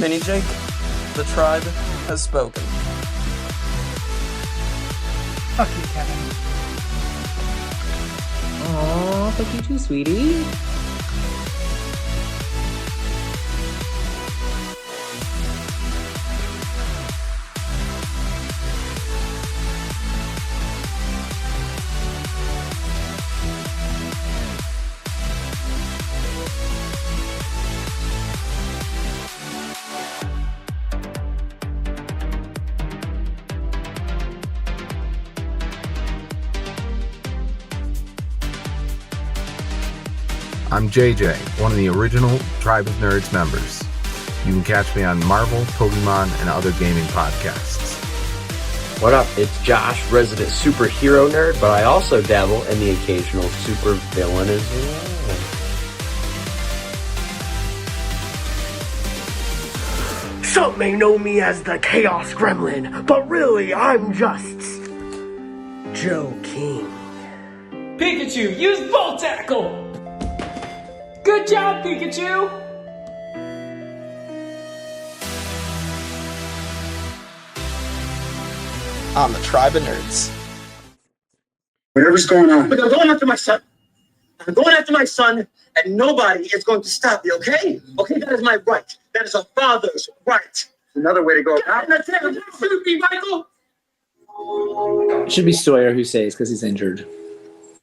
Penny Jake, the tribe has spoken. Fuck you, Kevin. Aw, fuck you too, sweetie. I'm JJ, one of the original Tribe of Nerds members. You can catch me on Marvel, Pokemon, and other gaming podcasts. What up? It's Josh, resident superhero nerd, but I also dabble in the occasional super villain as well. Some may know me as the Chaos Gremlin, but really I'm just Joe King. Pikachu, use Volt Tackle! Good job, Pikachu! On the Tribe of Nerds. Whatever's going on. But I'm going after my son. I'm going after my son, and nobody is going to stop me, okay? Okay, that is my right. That is a father's right. Another way to go about it. Shoot me, Michael! It should be Sawyer who says because he's injured.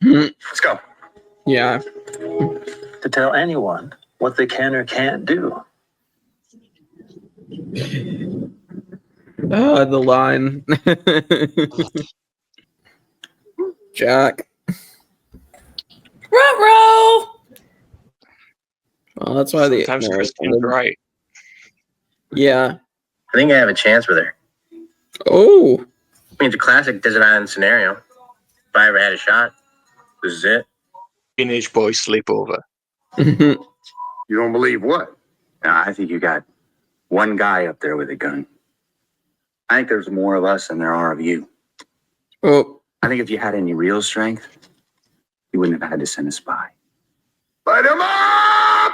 Let's go. Yeah. To tell anyone what they can or can't do. The line. Jack. Ruh-roh! Well, that's why they... Sometimes Kristin's right. Yeah. I think I have a chance with her. Oh. I mean, it's a classic desert island scenario. If I ever had a shot, this is it. Teenage boy sleepover. You don't believe what? Now, I think you got one guy up there with a gun. I think there's more of us than there are of you. Oh. I think if you had any real strength, you wouldn't have had to send a spy. Light him up!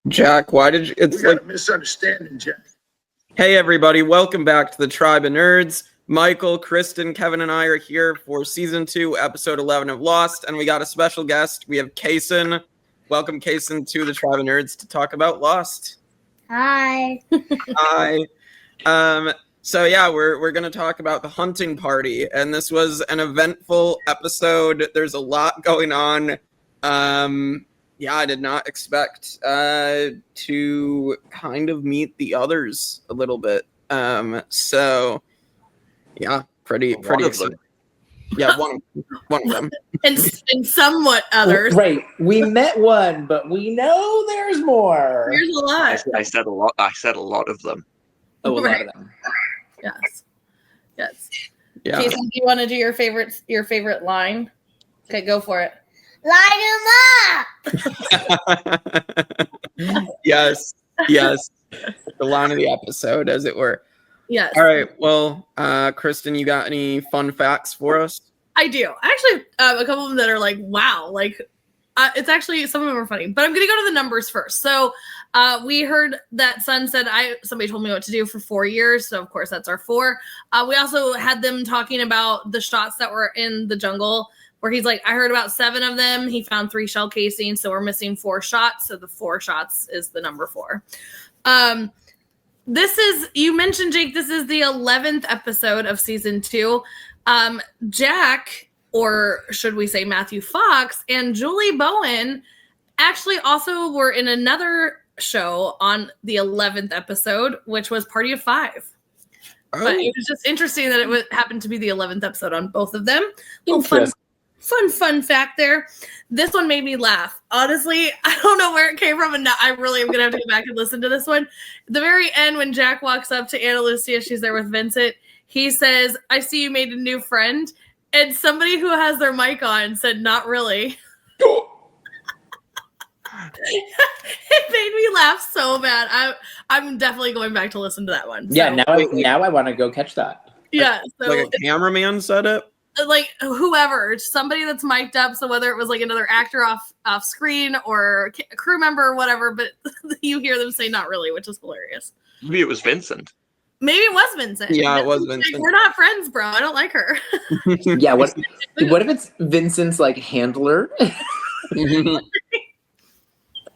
Jack, why did you... It's We got like... a misunderstanding, Jack. Hey, everybody. Welcome back to the Tribe of Nerds. Michael, Kristin, Kevin, and I are here for Season 2, Episode 11 of Lost, and we got a special guest. We have Casen. Welcome, Casen, to the Tribe of Nerds to talk about Lost. Hi. Hi. So, yeah, we're going to talk about the hunting party, and this was an eventful episode. There's a lot going on. Yeah, I did not expect to kind of meet the others a little bit. So... yeah, pretty exciting. Yeah, one of them. and somewhat others. Right. We met one, but we know there's more. There's a lot. I said a lot. I said a lot of them. Oh, a Right. lot of them. Yes. Yeah. Jason, do you want to do your favorite line? Okay, go for it. Light him up! Yes. The line of the episode, as it were. Yes. All right. Well, Kristin, you got any fun facts for us? I do. Actually, a couple of them that are like, wow. Like, it's actually, some of them are funny. But I'm going to go to the numbers first. So we heard that Sun said, somebody told me what to do for 4 years. So, of course, that's our 4. We also had them talking about the shots that were in the jungle, where he's like, I heard about 7 of them. He found 3 shell casings. So we're missing 4 shots. So the 4 shots is the number 4. This is, you mentioned, Jake, this is the 11th episode of season 2. Jack, or should we say Matthew Fox, and Julie Bowen actually also were in another show on the 11th episode, which was Party of 5. Oh. But it was just interesting that it happened to be the 11th episode on both of them. Fun fact there. This one made me laugh. Honestly, I don't know where it came from, and now I really am going to have to go back and listen to this one. At the very end, when Jack walks up to Ana Lucia, she's there with Vincent, he says, I see you made a new friend. And somebody who has their mic on said, not really. It made me laugh so bad. I'm definitely going back to listen to that one. Yeah, now I want to go catch that. Yeah. So like a cameraman said it? like whoever, somebody that's mic'd up. So whether it was like another actor off screen or a crew member or whatever, but you hear them say not really, which is hilarious. Maybe it was Vincent. Maybe it was Vincent. Yeah, it was Like, Vincent. we're not friends, bro. I don't like her. Yeah, what if it's Vincent's like handler?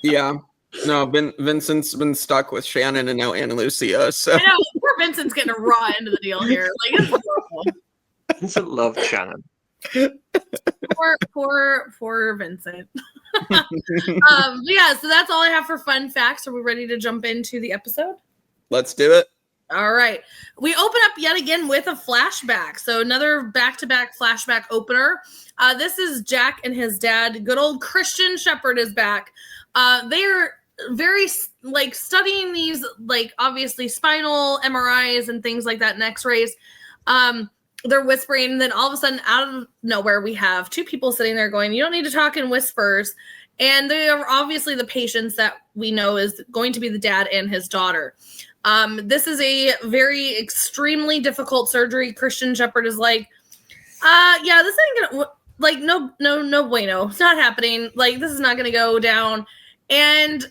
Yeah. No, Vincent's been stuck with Shannon and now Anna Lucia. So I know, poor Vincent's getting a raw end of the deal here. Like, it's horrible. Vincent loved Shannon. Poor Vincent. Yeah, so that's all I have for fun facts. Are we ready to jump into the episode? let's do it. All right. We open up yet again with a flashback. So another back-to-back flashback opener. This is Jack and his dad. Good old Christian Shepherd is back. They're very like studying these, like obviously spinal MRIs and things like that and x-rays. They're whispering, and then all of a sudden out of nowhere we have two people sitting there going, you don't need to talk in whispers. And they are obviously the patients that we know is going to be the dad and his daughter. This is a very extremely difficult surgery. Christian Shepherd is like, yeah, this ain't gonna, like, no bueno. It's not happening. Like, this is not gonna go down. And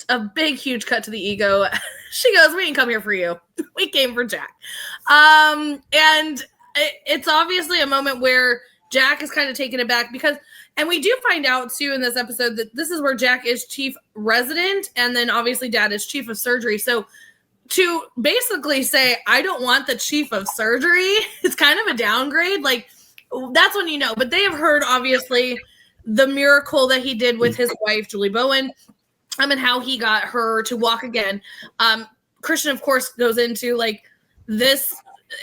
a big, huge cut to the ego. She goes, we didn't come here for you. We came for Jack. And it's obviously a moment where Jack is kind of taken aback because, and we do find out too in this episode that this is where Jack is chief resident, and then obviously dad is chief of surgery. So to basically say, I don't want the chief of surgery, it's kind of a downgrade. Like, that's when you know. But they have heard, obviously, the miracle that he did with his wife, Julie Bowen, and how he got her to walk again. Christian, of course, goes into, like, this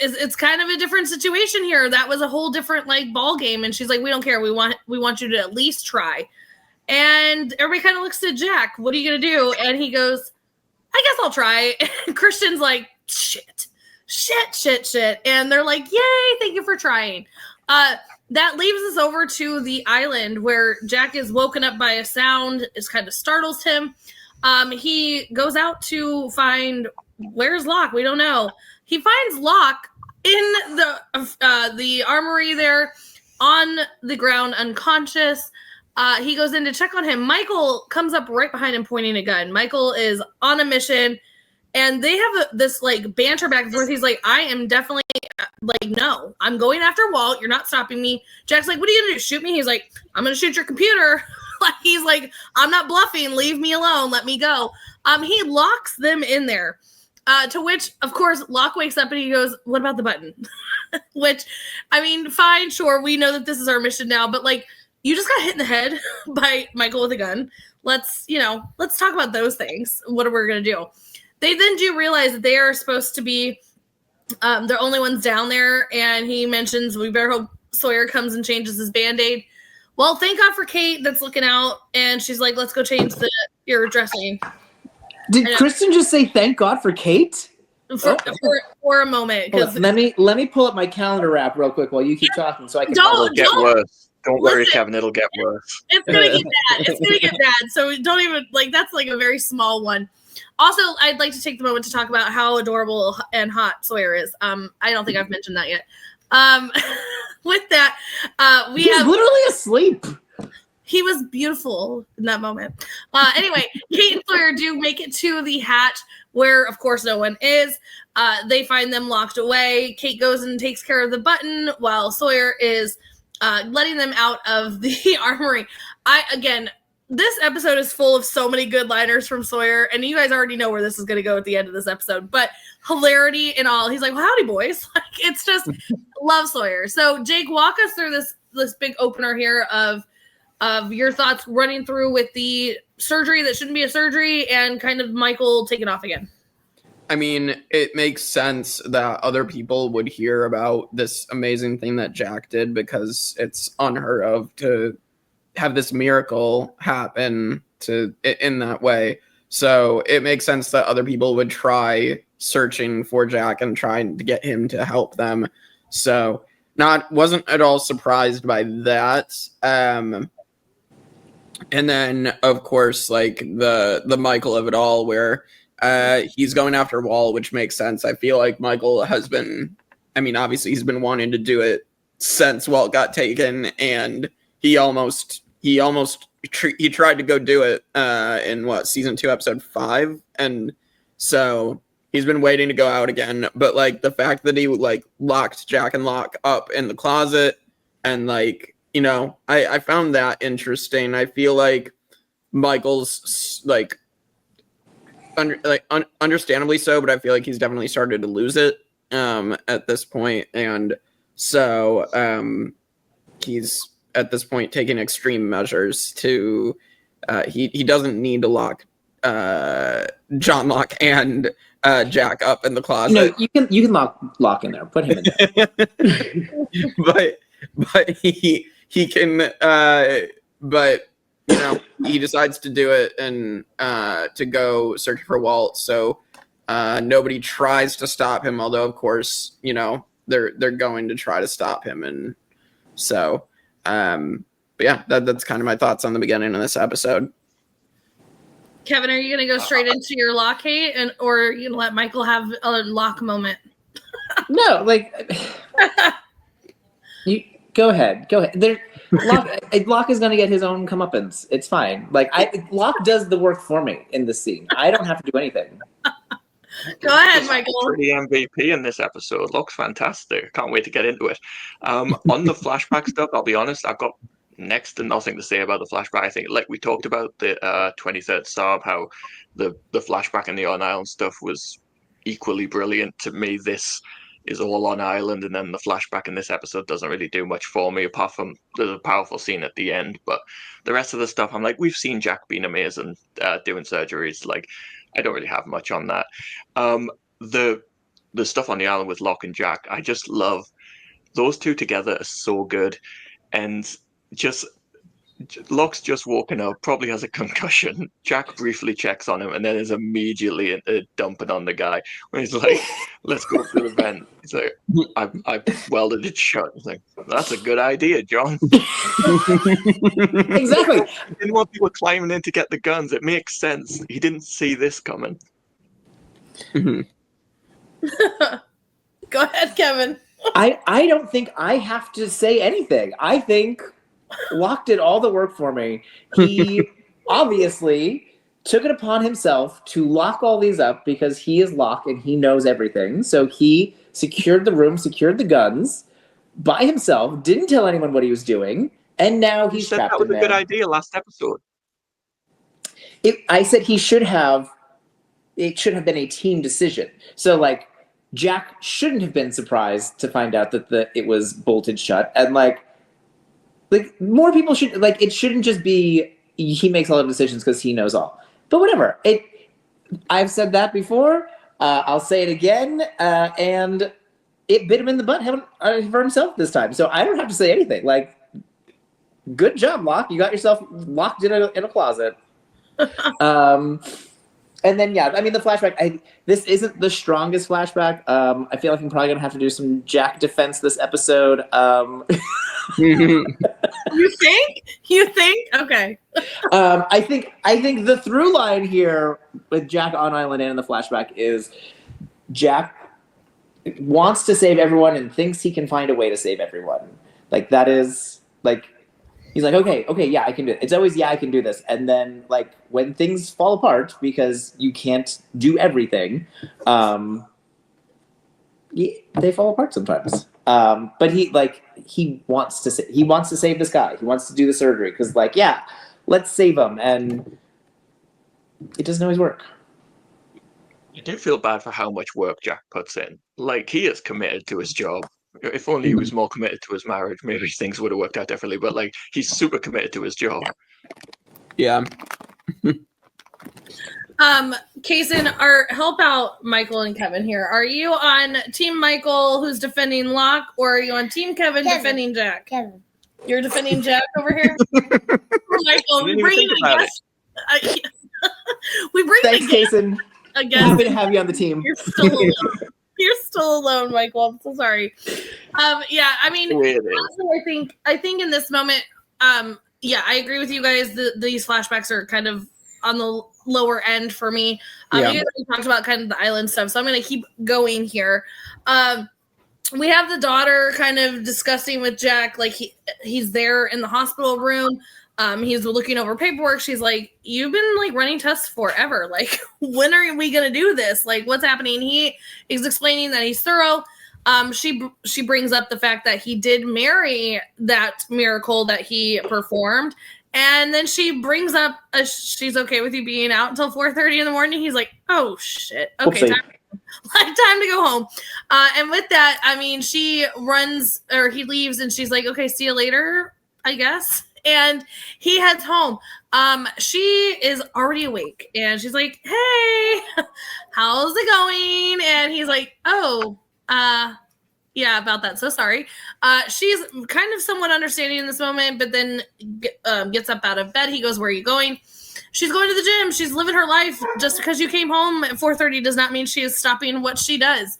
is, it's kind of a different situation here. That was a whole different, like, ball game. And she's like, we don't care. We want you to at least try. And everybody kind of looks at Jack. What are you going to do? And he goes, I guess I'll try. And Christian's like, shit. And they're like, yay, thank you for trying. That leaves us over to the island where Jack is woken up by a sound. It kind of startles him. He goes out to find, where's Locke? We don't know. He finds Locke in the armory there on the ground, unconscious. He goes in to check on him. Michael comes up right behind him pointing a gun. Michael is on a mission, and they have this like banter back and forth. He's like, I am definitely like, no, I'm going after Walt. You're not stopping me. Jack's like, what are you going to do? Shoot me? He's like, I'm going to shoot your computer. Like, he's like, I'm not bluffing. Leave me alone. Let me go. He locks them in there. To which, of course, Locke wakes up and he goes, what about the button? Which, I mean, fine, sure. We know that this is our mission now, but like, you just got hit in the head by Michael with a gun. Let's talk about those things. What are we going to do? They then do realize that they are supposed to be the only ones down there. And he mentions, we better hope Sawyer comes and changes his Band-Aid. Well, thank God for Kate that's looking out. And she's like, let's go change your dressing. Did Kristin just say thank God for Kate? For a moment. Let me pull up my calendar app real quick while you keep talking so I can It'll get worse. Don't worry, Kevin, it'll get worse. It's gonna get bad. It's gonna get bad. So don't even that's like a very small one. Also, I'd like to take the moment to talk about how adorable and hot Sawyer is. I don't think I've mentioned that yet. With that, he's literally asleep. He was beautiful in that moment. Anyway, Kate and Sawyer do make it to the hatch where, of course, no one is. They find them locked away. Kate goes and takes care of the button while Sawyer is letting them out of the armory. This episode is full of so many good liners from Sawyer, and you guys already know where this is going to go at the end of this episode, but hilarity and all. He's like, well, howdy, boys. Like, it's just love Sawyer. So, Jake, walk us through this big opener here of your thoughts running through with the surgery that shouldn't be a surgery and kind of Michael taking off again. I mean, it makes sense that other people would hear about this amazing thing that Jack did because it's unheard of to have this miracle happen in that way. So it makes sense that other people would try searching for Jack and trying to get him to help them. So wasn't at all surprised by that. And then, of course, like the Michael of it all, where he's going after Walt, which makes sense. I feel like Michael has been, I mean, obviously he's been wanting to do it since Walt got taken, and he tried to go do it in season 2, episode 5, and so he's been waiting to go out again. But like the fact that he like locked Jack and Locke up in the closet, and like, you know, I found that interesting. I feel like Michael's like understandably so, but I feel like he's definitely started to lose it at this point, and so he's at this point taking extreme measures to he doesn't need to lock John Locke and Jack up in the closet. No, you can lock Locke in there. Put him in there. but he can but you know, he decides to do it and to go search for Walt. So nobody tries to stop him, although of course, you know, they're going to try to stop him. And so but yeah, that's kind of my thoughts on the beginning of this episode. Kevin, are you going to go straight into your Locke hate, or are you going to let Michael have a Locke moment? No, like you go ahead. Locke is going to get his own comeuppance. It's fine. Like Locke does the work for me in this scene. I don't have to do anything. Go ahead, Michael. Pretty MVP in this episode. Looks fantastic. Can't wait to get into it. On the flashback stuff, I'll be honest, I've got next to nothing to say about the flashback. I think, like we talked about the 23rd Star, how the flashback and the on island stuff was equally brilliant. To me, this is all on island, and then the flashback in this episode doesn't really do much for me, apart from there's a powerful scene at the end. But the rest of the stuff, I'm like, we've seen Jack being amazing doing surgeries. Like, I don't really have much on that. The stuff on the island with Locke and Jack, I just love. Those two together are so good. And just Locke's just walking up, probably has a concussion. Jack briefly checks on him and then is immediately dumping on the guy. When he's like, let's go through the vent. He's like, I welded it shut. He's like, that's a good idea, John. Exactly. He didn't want people climbing in to get the guns. It makes sense. He didn't see this coming. Go ahead, Kevin. I don't think I have to say anything. I think Locke did all the work for me. He obviously took it upon himself to lock all these up because he is Locke and he knows everything. So he secured the room, secured the guns by himself, didn't tell anyone what he was doing, and now he's trapped in there. That was a good idea last episode. I said it should have been a team decision. So like Jack shouldn't have been surprised to find out that it was bolted shut, and like more people should, like, it shouldn't just be he makes all the decisions because he knows all. But whatever. I've said that before. I'll say it again. And it bit him in the butt for himself this time. So I don't have to say anything. Like, good job, Locke. You got yourself locked in a closet. And then, yeah, I mean, the flashback, this isn't the strongest flashback. I feel like I'm probably going to have to do some Jack defense this episode. You think? Okay. I think the through line here with Jack on island and in the flashback is Jack wants to save everyone and thinks he can find a way to save everyone. Like, that is, like, he's like, okay, yeah, I can do it. It's always, yeah, I can do this. And then, like, when things fall apart because you can't do everything, they fall apart sometimes. But he wants to save this guy. He wants to do the surgery because, like, yeah, let's save him. And it doesn't always work. I do feel bad for how much work Jack puts in. Like, he is committed to his job. If only he was more committed to his marriage, maybe things would have worked out differently. But like, he's super committed to his job. Yeah. Casen, help out Michael and Kevin here. Are you on Team Michael, who's defending Locke, or are you on Team Kevin defending Jack? Kevin. You're defending Jack over here? Michael, we bring in a guest. Thanks, Casen. Happy to have you on the team. You're still alone. You're still alone, Michael. I'm so sorry. Yeah, I mean, honestly, I think in this moment, yeah, I agree with you guys. These flashbacks are kind of on the lower end for me. You guys talked about kind of the island stuff, so I'm going to keep going here. we have the daughter kind of discussing with Jack, like he's there in the hospital room. He's looking over paperwork. She's like, "You've been like running tests forever. Like, when are we gonna do this? Like, what's happening?" He is explaining that he's thorough. She brings up the fact that he did marry that miracle that he performed, and then she brings up she's okay with you being out until 4:30 in the morning. He's like, "Oh shit, okay, time to go home." And with that, I mean, she runs or he leaves, and she's like, "Okay, see you later, I guess." And he heads home. She is already awake, and she's like, "Hey, how's it going?" And he's like, "Oh, yeah, about that. So sorry." She's kind of somewhat understanding in this moment, but then gets up out of bed. He goes, "Where are you going?" She's going to the gym. She's living her life. Just because you came home at 4:30 does not mean she is stopping what she does.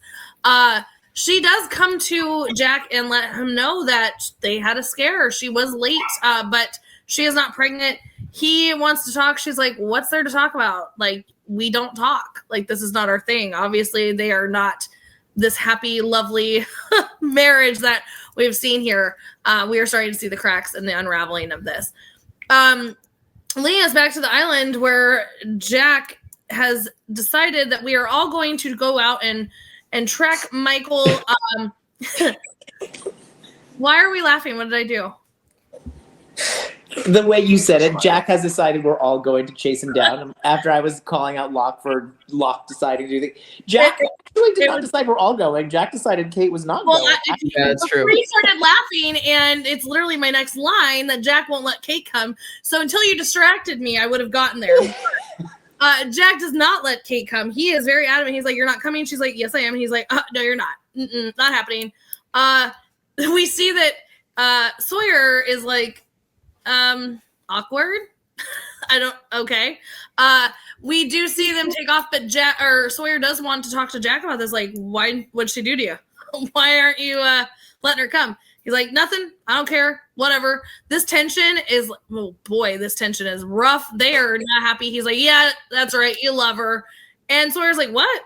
She does come to Jack and let him know that they had a scare. She was late, but she is not pregnant. He wants to talk. She's like, "What's there to talk about? Like, we don't talk. Like, this is not our thing." Obviously, they are not this happy, lovely marriage that we've seen here. We are starting to see the cracks and the unraveling of this. Leading us back to the island where Jack has decided that we are all going to go out and track Michael. Why are we laughing? What did I do? The way you said it, Jack has decided we're all going to chase him down. After I was calling out Locke for Locke deciding to do things. Jack actually did not decide we're all going. Jack decided Kate was not going. Yeah, that's true. We started laughing, and it's literally my next line that Jack won't let Kate come. So until you distracted me, I would have gotten there. Jack does not let Kate come. He is very adamant. He's like, "You're not coming." She's like, "Yes, I am." He's like, "No, you're not. Not happening." We see that Sawyer is like, awkward. Okay. We do see them take off, but Jack or Sawyer does want to talk to Jack about this. Like, why? What'd she do to you? Why aren't you letting her come? He's like, "Nothing. I don't care. Whatever." This tension is, oh boy, this tension is rough. They are not happy. He's like, "Yeah, that's right. You love her." And Sawyer's like, "What?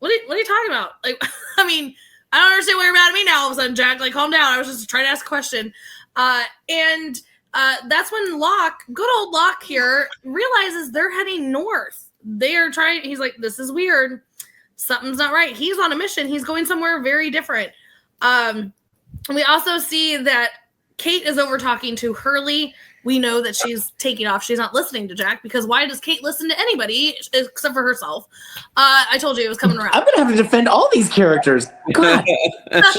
What are you talking about? Like, I mean, I don't understand why you're mad at me now all of a sudden, Jack. Like, calm down. I was just trying to ask a question." That's when Locke, good old Locke here, realizes they're heading north. They are trying, he's like, "This is weird. Something's not right." He's on a mission. He's going somewhere very different. We also see that Kate is over talking to Hurley. We know that she's taking off. She's not listening to Jack, because why does Kate listen to anybody except for herself? I told you it was coming around. I'm going to have to defend all these characters. God.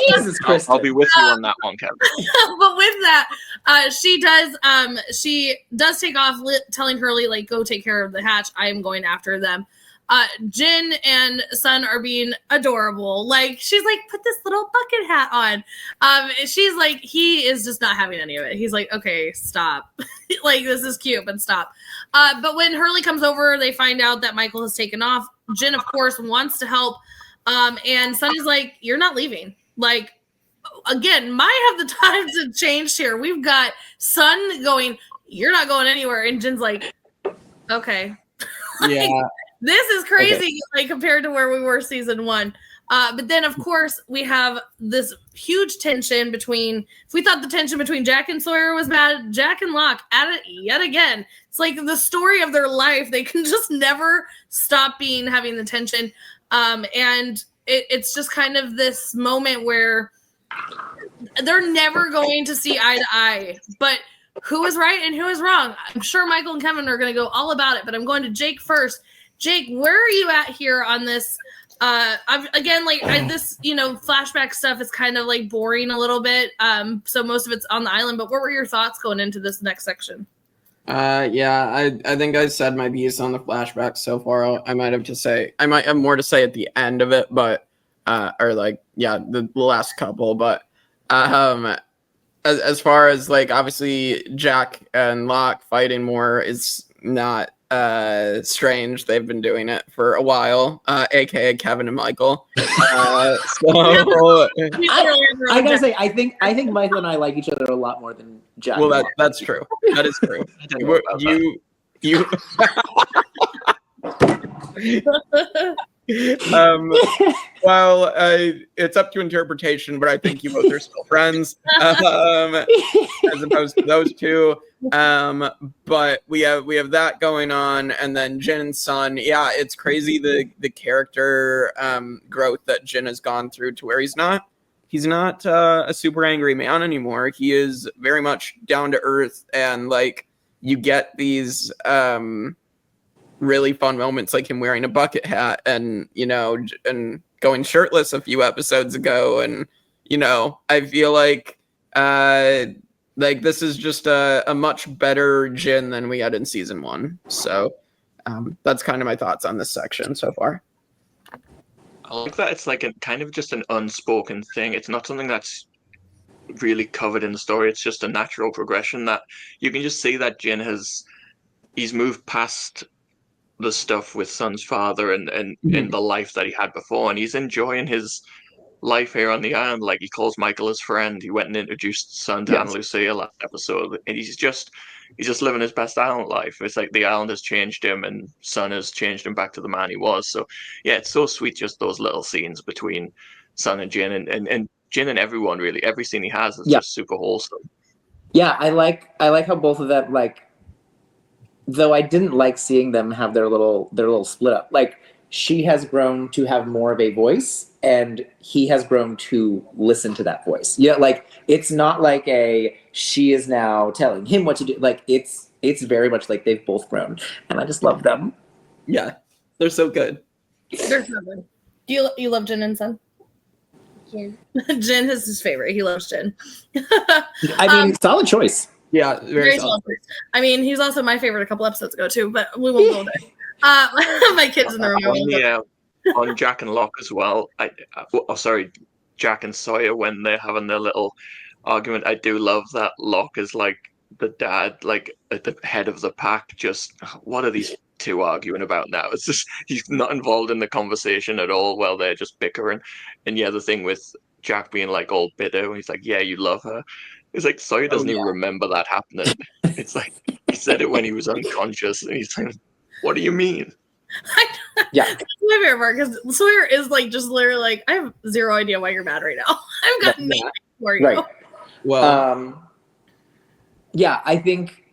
Jesus Christ. I'll be with you on that one, Kevin. But with that, she does take off, telling Hurley, like, "Go take care of the hatch. I am going after them." Jin and Sun are being adorable. Like, she's like, "Put this little bucket hat on." She's like, he is just not having any of it. He's like, "Okay, stop." Like, this is cute, but stop. But when Hurley comes over, they find out that Michael has taken off. Jin, of course, wants to help. And Sunny's like, "You're not leaving." Like, again, might have the times have changed here. We've got Sun going, "You're not going anywhere." And Jin's like, "Okay." Like, yeah. This is crazy, like, compared to where we were season 1. But then, of course, we have this huge tension between, if we thought the tension between Jack and Sawyer was bad, Jack and Locke at it yet again. It's like the story of their life. They can just never stop having the tension. And it's just kind of this moment where they're never going to see eye to eye. But who is right and who is wrong? I'm sure Michael and Kevin are going to go all about it, but I'm going to Jake first. Jake, where are you at here on this? This, flashback stuff is kind of like boring a little bit. So most of it's on the island, but what were your thoughts going into this next section? I think I said my piece on the flashback so far. I might have more to say at the end of it, but, the last couple, but, as far as, like, obviously Jack and Locke fighting more is not strange. They've been doing it for a while, aka Kevin and Michael. I gotta say, I think Michael and I like each other a lot more than Jack. Well, that's true. That is true. Well, it's up to interpretation, but I think you both are still friends, as opposed to those two. But we have that going on, and then Jin and Sun. Yeah, it's crazy the character growth that Jin has gone through to where he's not a super angry man anymore. He is very much down to earth, and like you get these really fun moments like him wearing a bucket hat and and going shirtless a few episodes ago, and I feel like this is just a much better Jin than we had in season 1. So that's kind of my thoughts on this section so far. I like that it's like a kind of just an unspoken thing. It's not something that's really covered in the story. It's just a natural progression that you can just see that Jin he's moved past the stuff with Sun's father and in the life that he had before, and he's enjoying his life here on the island. Like, he calls Michael his friend. He went and introduced Sun to Anna Lucia last episode, and he's just living his best island life. It's like the island has changed him, and Sun has changed him back to the man he was. So yeah, it's so sweet, just those little scenes between Sun and Jin, and Jin and everyone, really. Every scene he has is just super wholesome. Yeah, I like how both of them, like, though I didn't like seeing them have their little split up. Like, she has grown to have more of a voice, and he has grown to listen to that voice. Yeah, like, it's not like she is now telling him what to do. Like, it's very much like they've both grown, and I just love them. Yeah, they're so good. They're so good. Do you love Jin and Sun? Jin. Jin is his favorite. He loves Jin. I mean, solid choice. Yeah, very solid. I mean, he's also my favorite a couple episodes ago too, but we won't go there. My kids in the room. On Jack and Locke as well. Jack and Sawyer, when they're having their little argument. I do love that Locke is like the dad, like at the head of the pack. Just, what are these two arguing about now? It's just, he's not involved in the conversation at all while they're just bickering. And yeah, the thing with Jack being like all bitter, and he's like, yeah, you love her. It's like, Sawyer doesn't even remember that happening. It's like, he said it when he was unconscious, and he's like, what do you mean? Yeah. That's my favorite part, because Sawyer is like, just literally like, I have zero idea why you're mad right now. I've got nothing for you. Right. Well, yeah, I think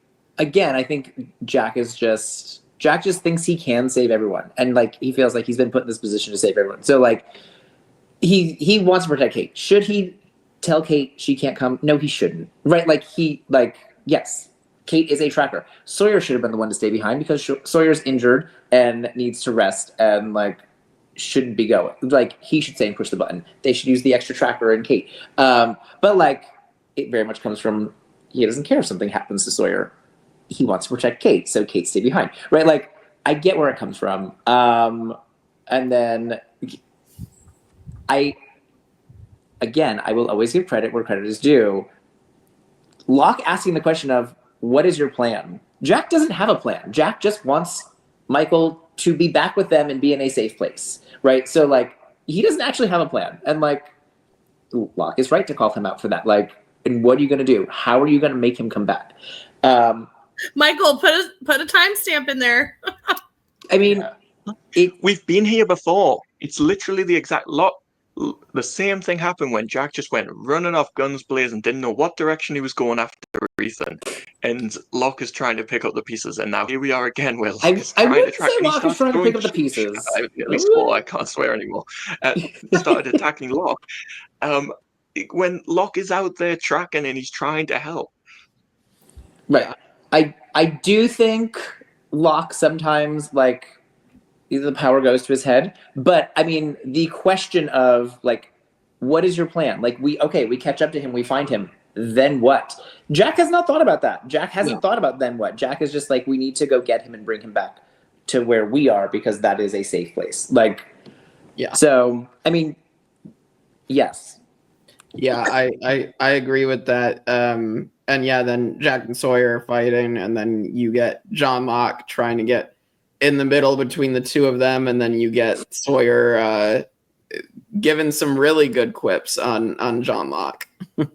Jack just thinks he can save everyone, and like, he feels like he's been put in this position to save everyone. So like, he wants to protect Kate. Should he tell Kate she can't come? No, he shouldn't. Right? Like, yes, Kate is a tracker. Sawyer should have been the one to stay behind, because Sawyer's injured and needs to rest, and like, shouldn't be going. Like, he should say and push the button. They should use the extra tracker in Kate. But like, it very much comes from, he doesn't care if something happens to Sawyer. He wants to protect Kate, so Kate stay behind. Right? Like, I get where it comes from. And then I will always give credit where credit is due. Locke asking the question of, what is your plan? Jack doesn't have a plan. Jack just wants Michael to be back with them and be in a safe place, right? So like, he doesn't actually have a plan. And like, Locke is right to call him out for that. Like, and what are you going to do? How are you going to make him come back? Michael, put a timestamp in there. I mean, we've been here before. It's literally the exact lot. The same thing happened when Jack just went running off guns blazing, didn't know what direction he was going after Ethan, and Locke is trying to pick up the pieces, and now here we are again where Locke is trying to track. Locke is trying to pick up the pieces. At least four, I can't swear anymore. Started attacking Locke. When Locke is out there tracking and he's trying to help. Right. I do think Locke sometimes, like, the power goes to his head. But I mean, the question of like, what is your plan? Like, we catch up to him, we find him, then what? Jack has not thought about that. Jack hasn't thought about then what. Jack is just like, we need to go get him and bring him back to where we are, because that is a safe place. Like, yeah. So I mean, yes. Yeah, I agree with that. And yeah, then Jack and Sawyer are fighting, and then you get John Locke trying to get in the middle between the two of them, and then you get Sawyer giving some really good quips on John Locke. Well,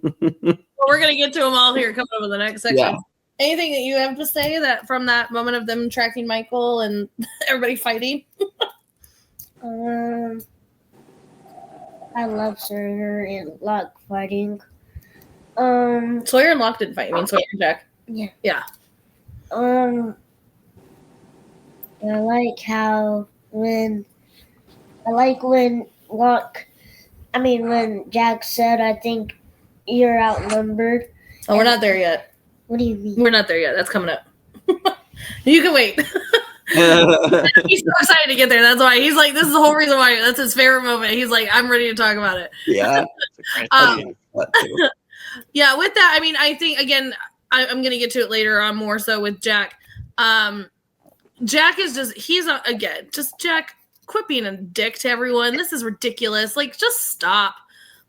we're gonna get to them all here coming up in the next section. Yeah. Anything that you have to say that from that moment of them tracking Michael and everybody fighting? I love Sawyer and Locke fighting. Sawyer and Locke didn't fight. I mean, Sawyer and Jack. Yeah. Yeah. I like how when when Jack said, "I think you're outnumbered." Oh, we're not there yet. What do you mean? We're not there yet. That's coming up. You can wait. He's so excited to get there. That's why he's like, this is the whole reason why. That's his favorite moment. He's like, I'm ready to talk about it. Yeah. Yeah, with that, I mean, I think, again, I'm going to get to it later on more so with Jack. Jack is just, Jack, quit being a dick to everyone. This is ridiculous. Like, just stop.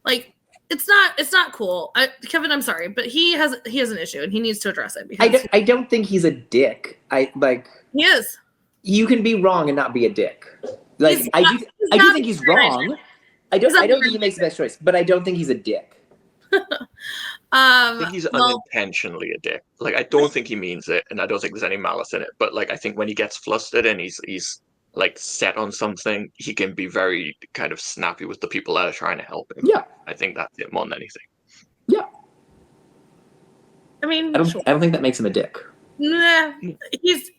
Like, it's not cool. Kevin, I'm sorry, but he has an issue and he needs to address it. Because I don't think he's a dick. He is. You can be wrong and not be a dick. Like I do think he's wrong. I don't think he makes the best choice, but I don't think he's a dick. I think he's unintentionally a dick. Like, I don't think he means it, and I don't think there's any malice in it. But like, I think when he gets flustered and he's like set on something, he can be very kind of snappy with the people that are trying to help him. Yeah, I think that's it more than anything. Yeah, I mean, I don't think that makes him a dick. Nah, he's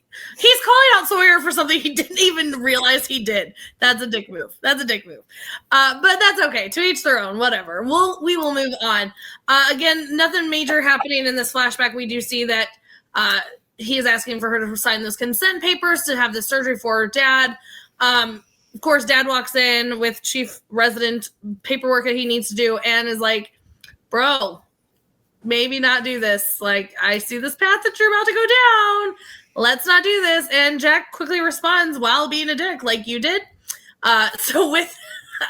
calling out Sawyer for something he didn't even realize he did. That's a dick move. But that's okay. To each their own. Whatever. We will move on. Again, nothing major happening in this flashback. We do see that he is asking for her to sign those consent papers to have the surgery for her dad. Of course, Dad walks in with chief resident paperwork that he needs to do and is like, bro, maybe not do this. Like, I see this path that you're about to go down. Let's not do this. And Jack quickly responds while being a dick, like you did. I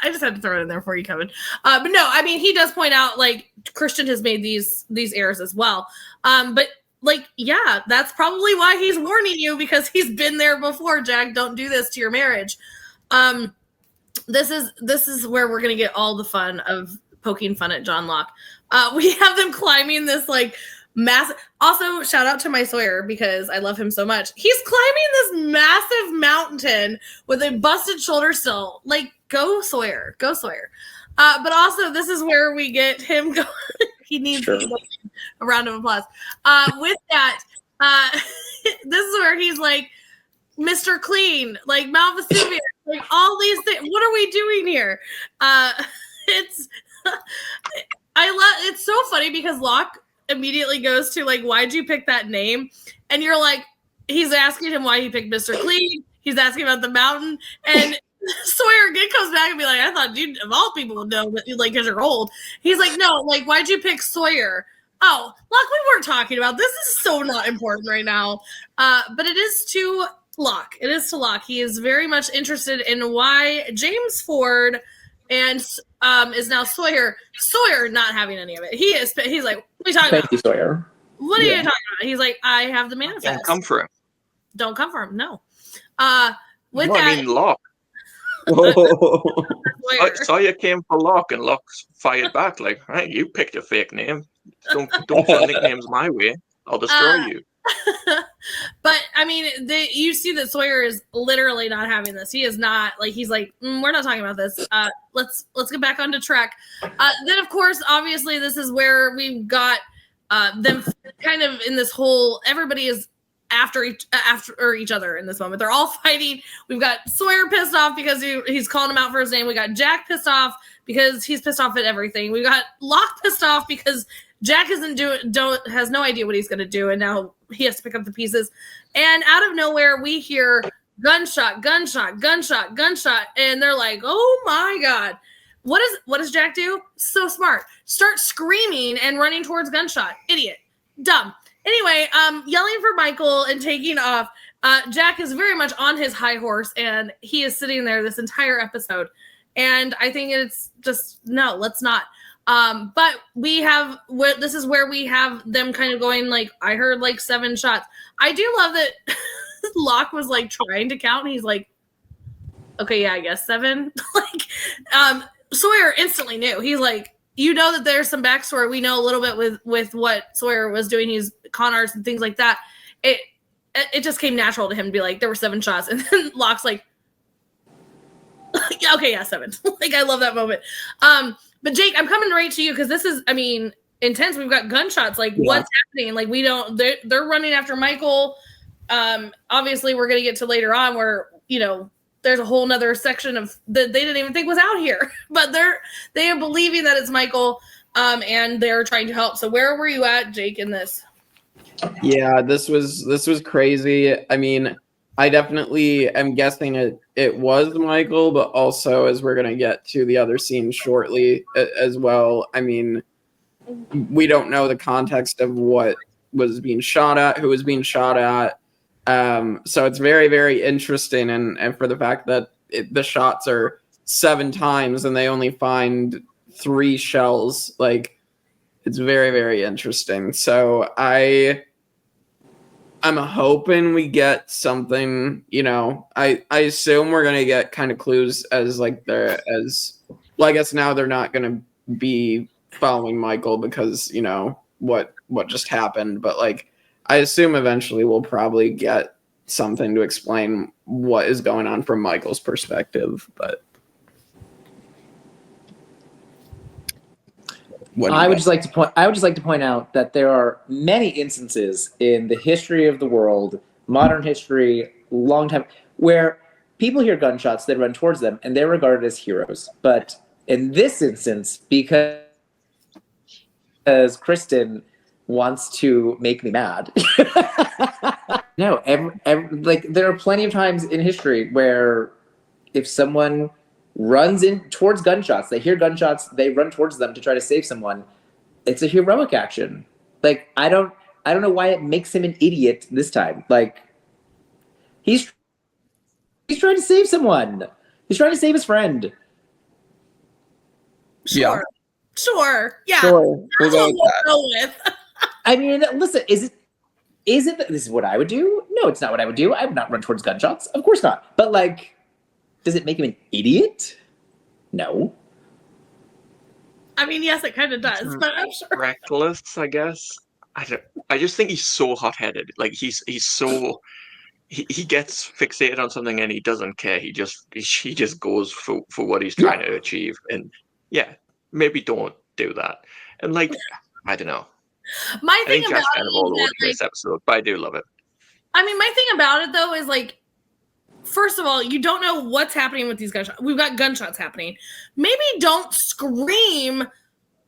just had to throw it in there for you, Kevin. But no, I mean, he does point out, like, Kristin has made these errors as well. But, like, yeah, that's probably why he's warning you, because he's been there before, Jack. Don't do this to your marriage. This is where we're going to get all the fun of poking fun at John Locke. We have them climbing this, like, massive. Also, shout out to my Sawyer because I love him so much. He's climbing this massive mountain with a busted shoulder still. Like, go Sawyer, go Sawyer. But also, this is where we get him going. He needs a round of applause. With that, this is where he's like, Mr. Clean, like Mount Vesuvius, like all these things. What are we doing here? It's so funny because Locke immediately goes to, like, why'd you pick that name? And you're like, he's asking him why he picked Mr. Clean. He's asking about the mountain. And Sawyer again comes back and be like, I thought you, of all people, would know, like, because you're old. He's like, no, like, why'd you pick Sawyer? Oh, Locke, we weren't talking about this. Is so not important right now. But it is to Locke. It is to Locke. He is very much interested in why James Ford and is now Sawyer not having any of it. He's like, what are you talking about? Thank you, Sawyer. What are you talking about? He's like, I have the manifest. Don't come for him. Don't come for him. No. I mean, Locke. Sawyer came for Locke, and Locke fired back like, right, you picked a fake name. Don't throw nicknames my way. I'll destroy you. But I mean, you see that Sawyer is literally not having this. He is not, like, he's like, we're not talking about this. Let's get back onto track. Then of course, obviously, this is where we've got them kind of in this whole. Everybody is after each other in this moment. They're all fighting. We've got Sawyer pissed off because he's calling him out for his name. We got Jack pissed off because he's pissed off at everything. We got Locke pissed off because Jack has no idea what he's going to do, and now he has to pick up the pieces. And out of nowhere, we hear gunshot, gunshot, gunshot, gunshot, and they're like, "Oh my god!" What does Jack do? So smart. Start screaming and running towards gunshot. Idiot. Dumb. Anyway, yelling for Michael and taking off. Jack is very much on his high horse, and he is sitting there this entire episode. And I think it's just, no, let's not. But this is where we have them kind of going, like, I heard like 7 shots. I do love that Locke was like trying to count. And he's like, okay, yeah, I guess 7. Sawyer instantly knew. He's like, you know that there's some backstory. We know a little bit with what Sawyer was doing. He's con artists and things like that. It just came natural to him to be like, there were 7 shots. And then Locke's like, Yeah, okay, yeah, 7. Like, I love that moment. But Jake, I'm coming right to you because this is, I mean, intense. We've got gunshots. Like, what's happening? Like, we don't. They're running after Michael. Obviously, we're gonna get to later on where there's a whole nother section of that they didn't even think was out here, but they are believing that it's Michael, and they're trying to help. So where were you at, Jake, in this? Yeah, this was crazy. I mean, I definitely am guessing it was Michael, but also as we're gonna get to the other scene shortly as well. I mean, we don't know the context of what was being shot at, who was being shot at. So it's very, very interesting, and for the fact that the shots are 7 times and they only find 3 shells, like it's very, very interesting. So I'm hoping we get something. I assume we're gonna get kind of clues as I guess now they're not gonna be following Michael because what just happened, but like I assume eventually we'll probably get something to explain what is going on from Michael's perspective. But I would just like to point out that there are many instances in the history of the world, modern history, long time, where people hear gunshots, they run towards them, and they're regarded as heroes. But in this instance, because Kristin wants to make me mad. No, like there are plenty of times in history where if someone runs in towards gunshots, they hear gunshots, they run towards them to try to save someone. It's a heroic action. Like I don't know why it makes him an idiot this time. Like he's trying to save someone. He's trying to save his friend. Sure. Yeah. Sure. That's what we'll go with. I mean, listen, is it this is what I would do? No, it's not what I would do. I would not run towards gunshots. Of course not. But like, does it make him an idiot? No. I mean, yes, it kind of does, but I'm sure. Reckless, I guess. I just think he's so hot-headed. Like he's so he gets fixated on something and he doesn't care. He just goes for what he's trying to achieve. And yeah, maybe don't do that. And like, I don't know. My thing about Josh kind of all over this episode, but I do love it. I mean, my thing about it though is like, first of all, you don't know what's happening with these gunshots. We've got gunshots happening. Maybe don't scream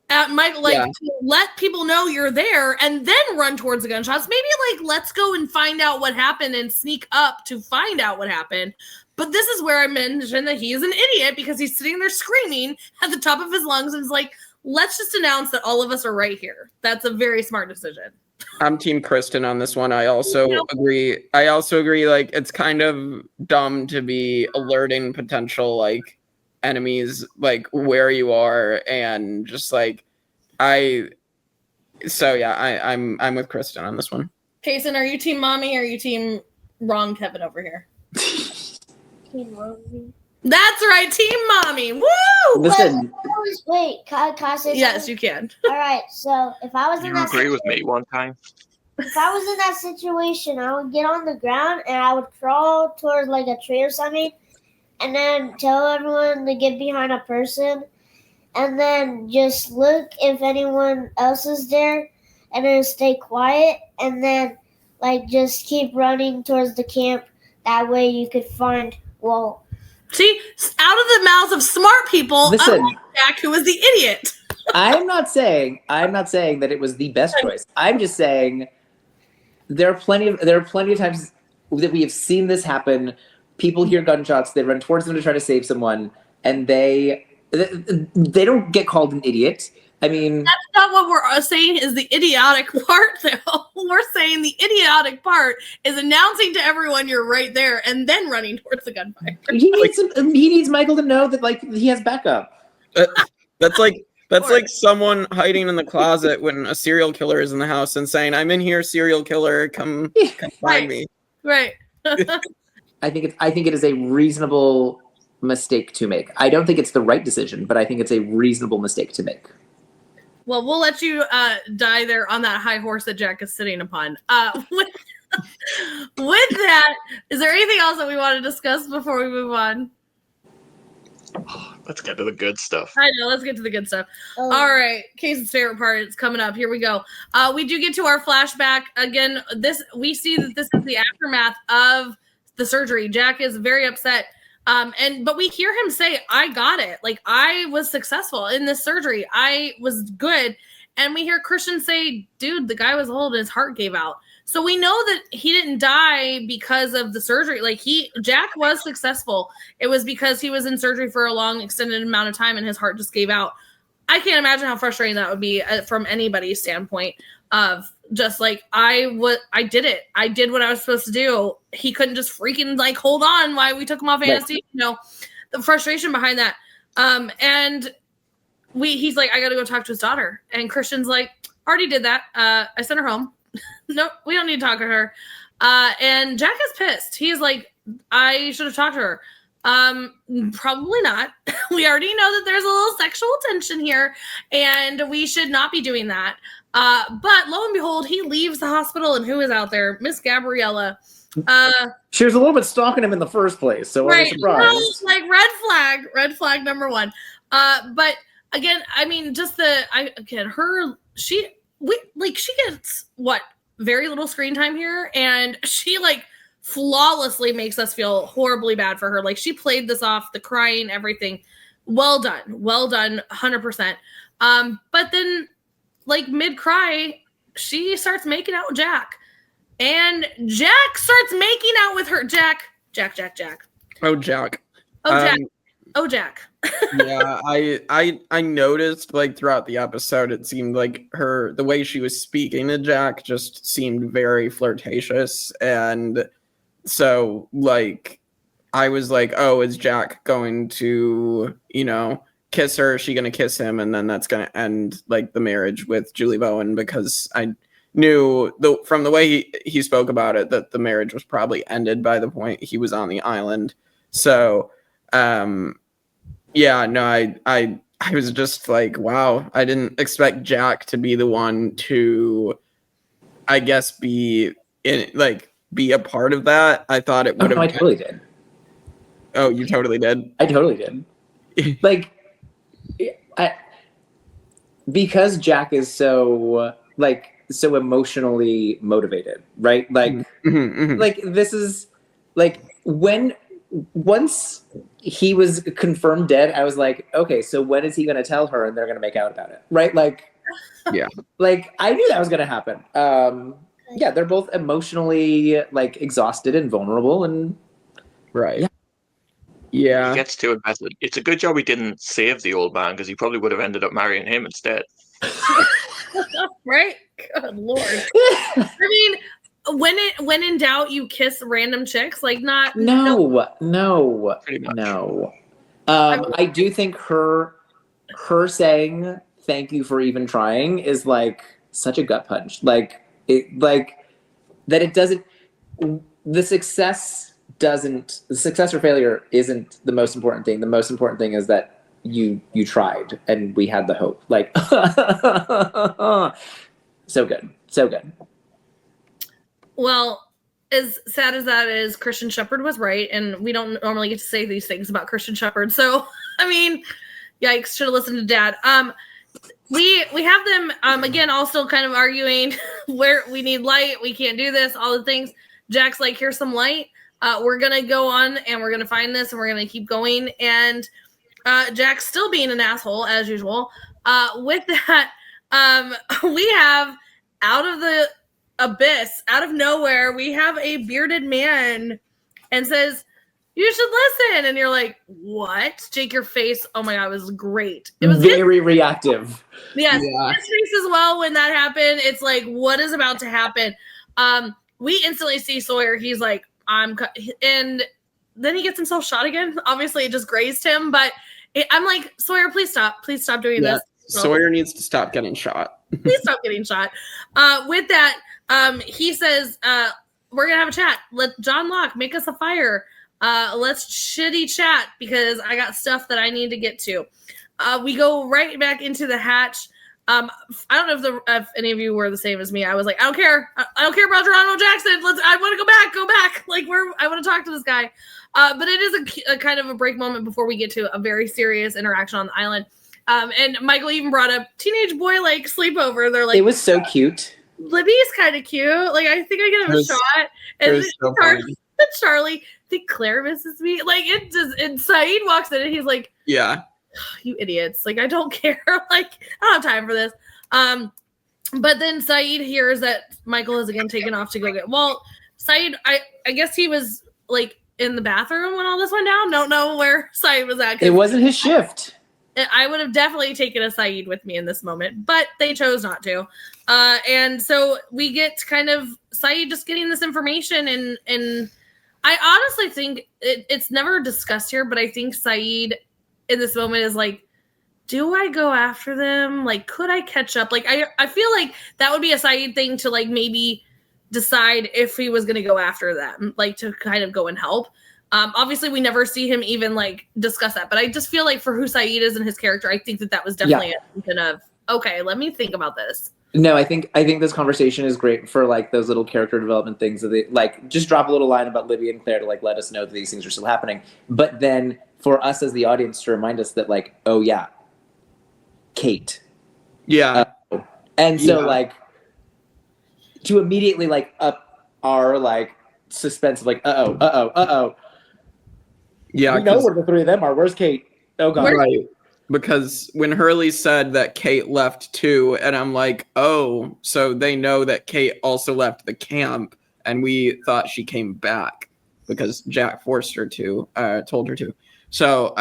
at Michael, to let people know you're there and then run towards the gunshots. Maybe like, let's go and find out what happened and sneak up to find out what happened. But this is where I mentioned that he is an idiot because he's sitting there screaming at the top of his lungs and is like, let's just announce that all of us are right here. That's a very smart decision. I'm Team Kristin on this one. I also agree. Like, it's kind of dumb to be alerting potential like enemies, like where you are, and just like I'm with Kristin on this one. Casen, are you Team Mommy or are you Team Wrong Kevin over here? Team Mommy. That's right, Team Mommy. Woo! Listen. Wait, can I say something? Yes, you can. All right, so if I was in that agree with me one time. If I was in that situation, I would get on the ground and I would crawl towards like a tree or something, and then tell everyone to get behind a person, and then just look if anyone else is there, and then stay quiet, and then like just keep running towards the camp. That way you could find Walt. See, out of the mouths of smart people, Listen, Jack, who was the idiot. I'm not saying that it was the best choice. I'm just saying there are plenty of times that we have seen this happen. People hear gunshots, they run towards them to try to save someone, and they don't get called an idiot. I mean, that's not what we're saying is the idiotic part, though. We're saying the idiotic part is announcing to everyone you're right there and then running towards the gunfire. He needs Michael to know that like he has backup. That's like someone hiding in the closet when a serial killer is in the house and saying, "I'm in here, serial killer, come find me." Right. I think it is a reasonable mistake to make. I don't think it's the right decision, but I think it's a reasonable mistake to make. Well, we'll let you die there on that high horse that Jack is sitting upon. With that, is there anything else that we want to discuss before we move on? Let's get to the good stuff. I know. Let's get to the good stuff. All right. Casen's favorite part is coming up. Here we go. We do get to our flashback. Again, we see that this is the aftermath of the surgery. Jack is very upset. But we hear him say, I got it. Like, I was successful in this surgery. I was good. And we hear Kristin say, dude, the guy was old and his heart gave out. So we know that he didn't die because of the surgery. Like, Jack was successful. It was because he was in surgery for a long extended amount of time and his heart just gave out. I can't imagine how frustrating that would be from anybody's standpoint of just like, I did it. I did what I was supposed to do. He couldn't just freaking like hold on while we took him off anesthesia. You know, the frustration behind that. And he's like, I got to go talk to his daughter. And Kristin's like, already did that. I sent her home. No, we don't need to talk to her. And Jack is pissed. He's like, I should have talked to her. Probably not. We already know that there's a little sexual tension here and we should not be doing that. But lo and behold, he leaves the hospital and who is out there? Miss Gabriella. She was a little bit stalking him in the first place, so I was surprised. Like red flag number one. But again, I mean, she gets very little screen time here, and she like flawlessly makes us feel horribly bad for her. Like, she played this off, the crying, everything. Well done, 100%. But then, like mid-cry, she starts making out with Jack, and Jack starts making out with her. Jack. Oh, Jack. Jack. Yeah, I noticed like throughout the episode, it seemed like the way she was speaking to Jack just seemed very flirtatious, and so like I was like, oh, is Jack going to, kiss her? Is she gonna kiss him? And then that's gonna end like the marriage with Julie Bowen, because I knew from the way he spoke about it that the marriage was probably ended by the point he was on the island. So yeah, no, I was just like, wow, I didn't expect Jack to be the one to, I guess, be a part of that. I thought it would have. I totally did. Oh, you totally did? I totally did. Like, because Jack is so emotionally motivated, right? Like, like this is like once he was confirmed dead, I was like, okay, so when is he going to tell her and they're going to make out about it, right? Like, yeah, like I knew that was going to happen. Yeah, they're both emotionally like exhausted and vulnerable, and right. Yeah. He gets too invested. It's a good job he didn't save the old man, because he probably would have ended up marrying him instead. Right? Good Lord. I mean, when in doubt, you kiss random chicks. Like, not. No. Pretty much. No. I do think her saying thank you for even trying is like such a gut punch. Like that it doesn't. The success or failure isn't the most important thing. The most important thing is that you tried and we had the hope. Like, so good. Well, as sad as that is, Christian Shepherd was right, and we don't normally get to say these things about Christian Shepherd. So, I mean, yikes! Should have listened to Dad. We have them again, all still kind of arguing where we need light. We can't do this. All the things. Jack's like, here's some light. We're going to go on and we're going to find this and we're going to keep going. And Jack's still being an asshole as usual. With that, we have out of the abyss, out of nowhere, we have a bearded man and says, you should listen. And you're like, what? Jake, your face, oh my God, it was great. It was very reactive. Yes, yeah. His face as well when that happened. It's like, what is about to happen? We instantly see Sawyer. He's like, and then he gets himself shot again. Obviously, it just grazed him. But I'm like, Sawyer, please stop doing this. Sawyer needs to stop getting shot. Please stop getting shot. With that, he says, we're gonna have a chat. Let John Locke make us a fire. Let's shitty chat because I got stuff that I need to get to. We go right back into the hatch. I don't know if any of you were the same as me. I was like, I don't care. I don't care about Geronimo Jackson. I want to go back. Like, I want to talk to this guy. But it is a kind of a break moment before we get to a very serious interaction on the island. And Michael even brought up teenage boy like sleepover. They're like, it was so cute. Libby's kind of cute. Like, I think I get him a shot. And so Charlie, I think Claire misses me. Like, it just, and Saeed walks in and he's like, yeah, you idiots. Like, I don't care. Like, I don't have time for this. But then Saeed hears that Michael is again taken off to go get Walt. Saeed, I guess he was like in the bathroom when all this went down. Don't know where Saeed was at. It wasn't his shift. I would have definitely taken a Saeed with me in this moment, but they chose not to. And so we get kind of Saeed just getting this information, and I honestly think it's never discussed here, but I think Saeed in this moment is like, do I go after them? Like, could I catch up? Like, I feel like that would be a Saeed thing to like maybe decide if he was going to go after them, like to kind of go and help. Obviously, we never see him even like discuss that, but I just feel like for who Saeed is and his character, I think that was definitely a thinking of, okay, let me think about this. No, I think this conversation is great for like those little character development things that they like just drop a little line about Libby and Claire to like let us know that these things are still happening. But then for us as the audience to remind us that like, oh yeah, Kate. Yeah. And so like to immediately like up our like suspense of like, uh-oh. Yeah. We know where the three of them are. Where's Kate? Oh God. Right. Because when Hurley said that Kate left too, and I'm like, oh, so they know that Kate also left the camp, and we thought she came back because Jack forced her to, told her to. So,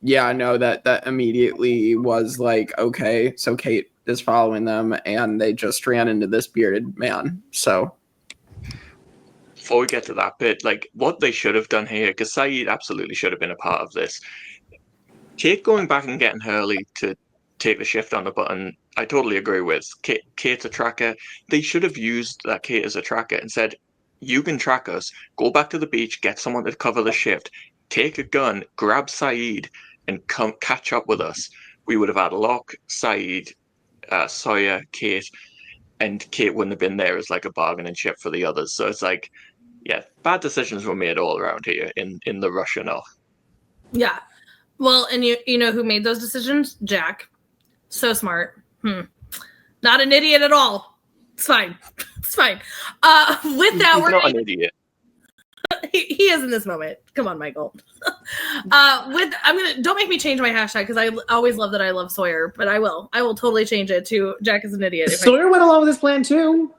yeah, I know that immediately was like, okay, so Kate is following them, and they just ran into this bearded man. So, before we get to that bit, like what they should have done here, because Saeed absolutely should have been a part of this. Kate going back and getting Hurley to take the shift on the button, I totally agree with. Kate's a tracker. They should have used that Kate as a tracker and said, you can track us, go back to the beach, get someone to cover the shift, take a gun, grab Saeed, and come catch up with us. We would have had Locke, Saeed, Sawyer, Kate, and Kate wouldn't have been there as like a bargaining chip for the others. So it's like, yeah, bad decisions were made all around here in the rushing off. Yeah. Well, and you know who made those decisions? Jack. So smart. Not an idiot at all. It's fine. It's fine. With that, we're not an idiot. He is in this moment. Come on, Michael. Don't make me change my hashtag because I always love that I love Sawyer, but I will totally change it to Jack is an idiot. Sawyer went along with this plan too.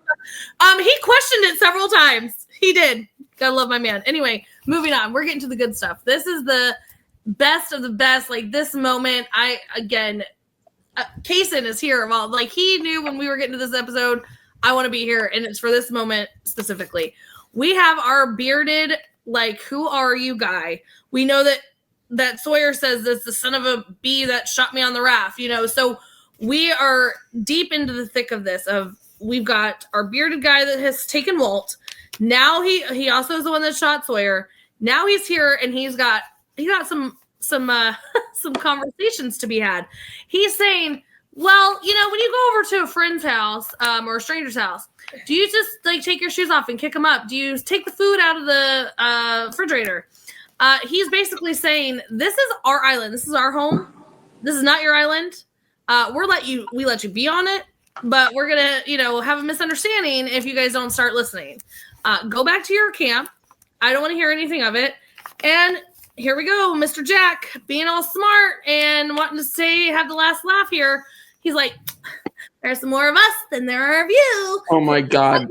He questioned it several times. He did. Gotta love my man. Anyway, moving on. We're getting to the good stuff. This is the best of the best. Like this moment, Casen is here. Well, like he knew when we were getting to this episode, I want to be here, and it's for this moment specifically. We have our bearded, like, who are you guy? We know that Sawyer says this, the son of a bee that shot me on the raft, you know. So we are deep into the thick of this. We've got our bearded guy that has taken Walt. Now he also is the one that shot Sawyer. Now he's here, and he got some conversations to be had. He's saying, well, you know, when you go over to a friend's house or a stranger's house, do you just like take your shoes off and kick them up? Do you take the food out of the refrigerator? He's basically saying, this is our island. This is our home. This is not your island. We let you be on it, but we're gonna, you know, have a misunderstanding if you guys don't start listening. Go back to your camp. I don't want to hear anything of it. And here we go, Mr. Jack being all smart and wanting to have the last laugh here. He's like, there's more of us than there are of you. Oh my God.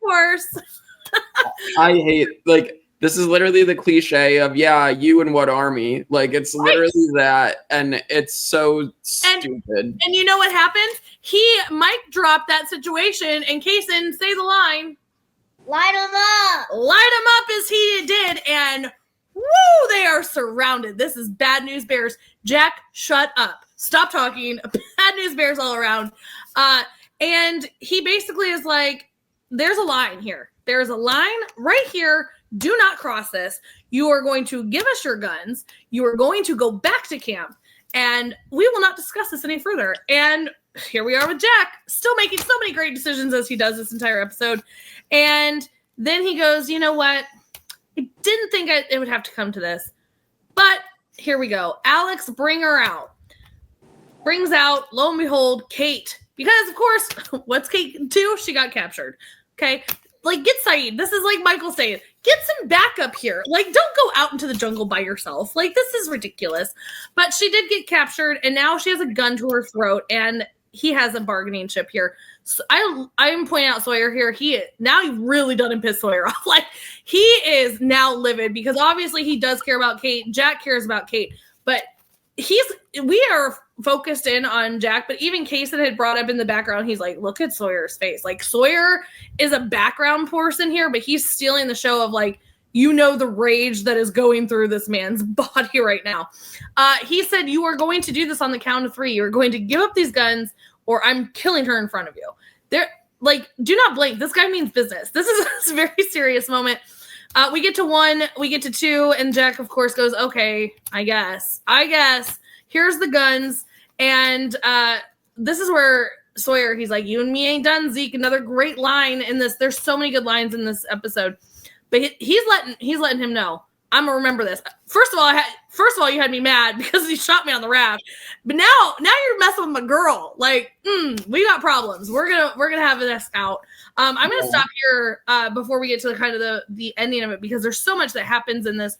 Horse. I hate, like, this is literally the cliche of, yeah, you and what army? Like, it's literally that, and it's so stupid. And you know what happened? Mike dropped that situation, and Casen, say the line. Light him up. Light him up as he did, and woo, they are surrounded. This is bad news bears. Jack, shut up. Stop talking. Bad news bears all around. And he basically is like, there's a line here. There's a line right here. Do not cross this. You are going to give us your guns. You are going to go back to camp. And we will not discuss this any further. And here we are with Jack, still making so many great decisions as he does this entire episode. And then he goes, you know what? I didn't think it would have to come to this. But here we go. Alex, bring her out. Brings out, lo and behold, Kate. Because, of course, what's Kate do? She got captured. Okay? Like, get Saeed. This is like Michael saying, get some backup here. Like, don't go out into the jungle by yourself. Like, this is ridiculous. But she did get captured, and now she has a gun to her throat, and he has a bargaining chip here. So I'm pointing out Sawyer here. He really done and pissed Sawyer off. Like, he is now livid because obviously he does care about Kate. Jack cares about Kate, but we are focused in on Jack, but even Casen had brought up in the background, he's like, look at Sawyer's face. Like, Sawyer is a background person here, but he's stealing the show of, like, you know, the rage that is going through this man's body right now. He said, you are going to do this on the count of 3. You're going to give up these guns or I'm killing her in front of you. Like, do not blink. This guy means business. This is a very serious moment. We get to 1, we get to 2, and Jack, of course, goes, okay, I guess. Here's the guns. And this is where Sawyer, he's like, you and me ain't done, Zeke. Another great line in this. There's so many good lines in this episode. But he's letting him know, I'm gonna remember this. First of all, you had me mad because he shot me on the raft. But now you're messing with my girl. Like, we got problems. We're gonna have this out. I'm gonna stop here before we get to the kind of the ending of it because there's so much that happens in this.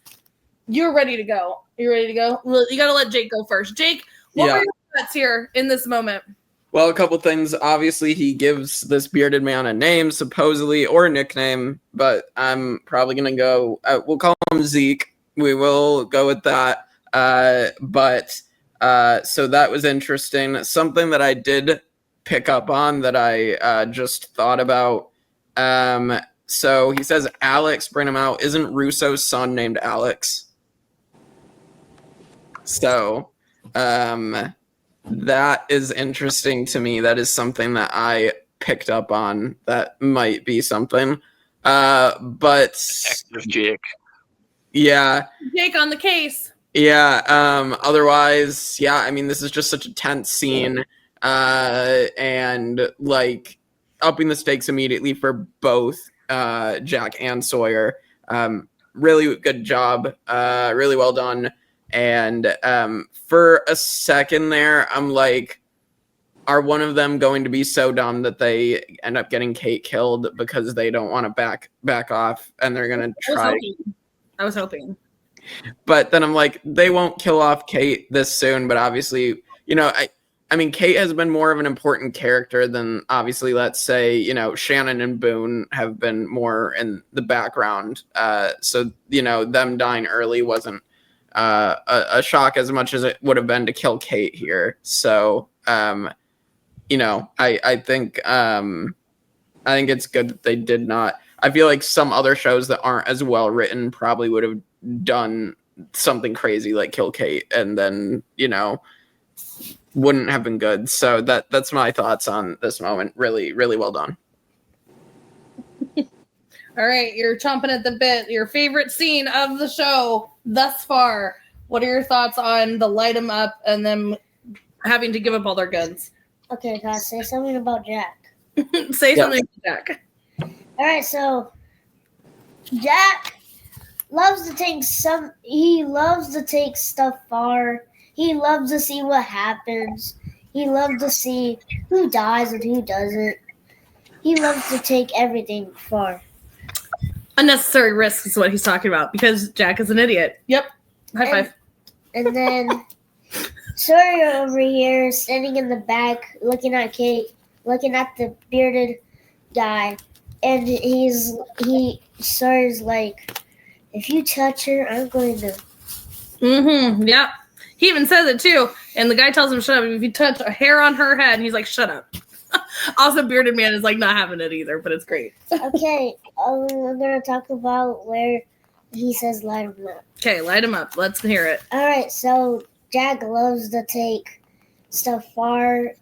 You're ready to go. You ready to go? Well, you gotta let Jake go first. Jake, what were your thoughts here in this moment? Well, a couple things. Obviously, he gives this bearded man a name, supposedly, or a nickname, but I'm probably going to go, we'll call him Zeke. We will go with that. So that was interesting. Something that I did pick up on that I just thought about. So he says, Alex, bring him out. Isn't Russo's son named Alex? So, that is interesting to me. That is something that I picked up on. That might be something. But Jake. Yeah. Jake on the case. Yeah. Otherwise, yeah, I mean, this is just such a tense scene. And like upping the stakes immediately for both Jack and Sawyer. Really good job. Really well done. And for a second there, I'm like, are one of them going to be so dumb that they end up getting Kate killed because they don't want to back off and they're going to try? I was hoping. But then I'm like, they won't kill off Kate this soon. But obviously, you know, I mean, Kate has been more of an important character than obviously, let's say, you know, Shannon and Boone have been more in the background. So, you know, them dying early wasn't a shock as much as it would have been to kill Kate here. So, you know, I think it's good that they did not. I feel like some other shows that aren't as well written probably would have done something crazy like kill Kate, and then, you know, wouldn't have been good. So that's my thoughts on this moment. Really, really well done. All right, you're chomping at the bit. Your favorite scene of the show thus far. What are your thoughts on the light 'em up and them having to give up all their guns? Okay, can I say something about Jack? Say something about Jack. All right, so Jack loves to take he loves to take stuff far. He loves to see what happens. He loves to see who dies and who doesn't. He loves to take everything far. Unnecessary risks is what he's talking about because Jack is an idiot. Yep. High five. And then Sawyer over here standing in the back looking at Kate, looking at the bearded guy. And Sawyer's like, if you touch her, I'm going to. Mm-hmm. Yeah. He even says it too. And the guy tells him, shut up. If you touch a hair on her head, and he's like, shut up. Also, bearded man is like not having it either, but it's great. Okay. I'm going to talk about where he says light him up. Okay, light him up. Let's hear it. All right. So Jack loves to take stuff far.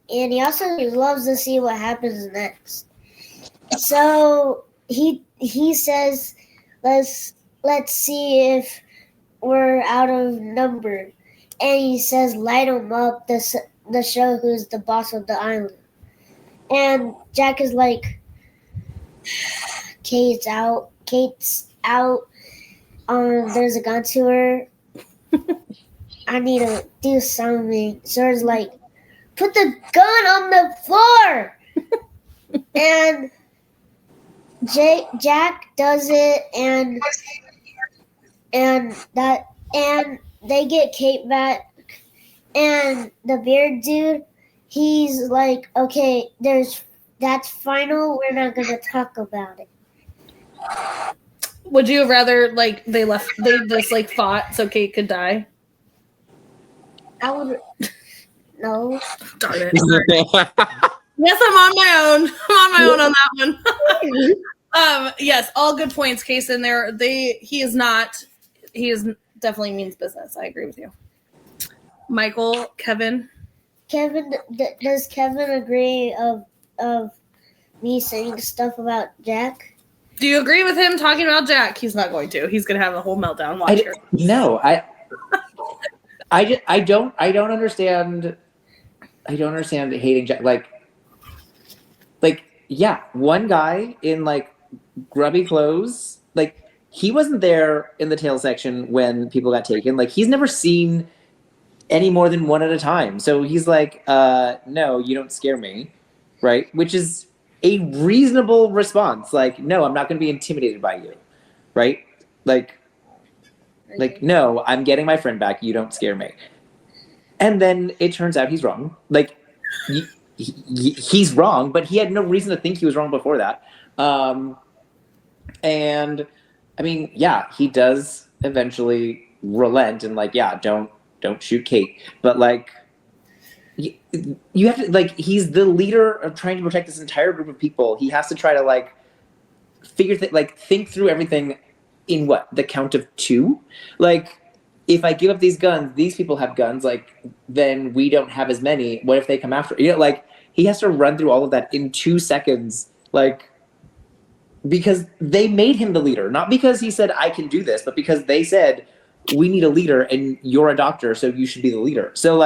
And he also loves to see what happens next. So he says, let's see if we're out of number. And he says, light them up. the show who's the boss of the island. And Jack is like, Kate's out. There's a gun to her. I need to do something. Sara's like, put the gun on the floor. And Jack does it, and they get Kate back, and the beard dude, he's like, okay, that's final. We're not gonna talk about it. Would you have rather they just fought so Kate could die? I would. No. Darn it. Yes, I'm on my own. I'm on my own on that one. Yes, all good points, Casen. He is definitely means business. I agree with you. Michael, Kevin. Does Kevin agree of me saying stuff about Jack? Do you agree with him talking about Jack? He's not going to. He's going to have a whole meltdown. Watch her. No, I don't understand. I don't understand hating Jack. Yeah, one guy in grubby clothes. He wasn't there in the tail section when people got taken. He's never seen any more than one at a time. So he's like, no, you don't scare me, right? Which is a reasonable response. No, I'm not going to be intimidated by you, right? No, I'm getting my friend back. You don't scare me. And then it turns out he's wrong. He's wrong, but he had no reason to think he was wrong before that. And I mean, yeah, he does eventually relent and don't shoot Kate. But you have to he's the leader of trying to protect this entire group of people. He has to try to think through everything in the count of 2. If I give up these guns, these people have guns, then we don't have as many. What if they come after? He has to run through all of that in 2 seconds, because they made him the leader. Not because he said, I can do this, but because they said, we need a leader and you're a doctor, so you should be the leader. So,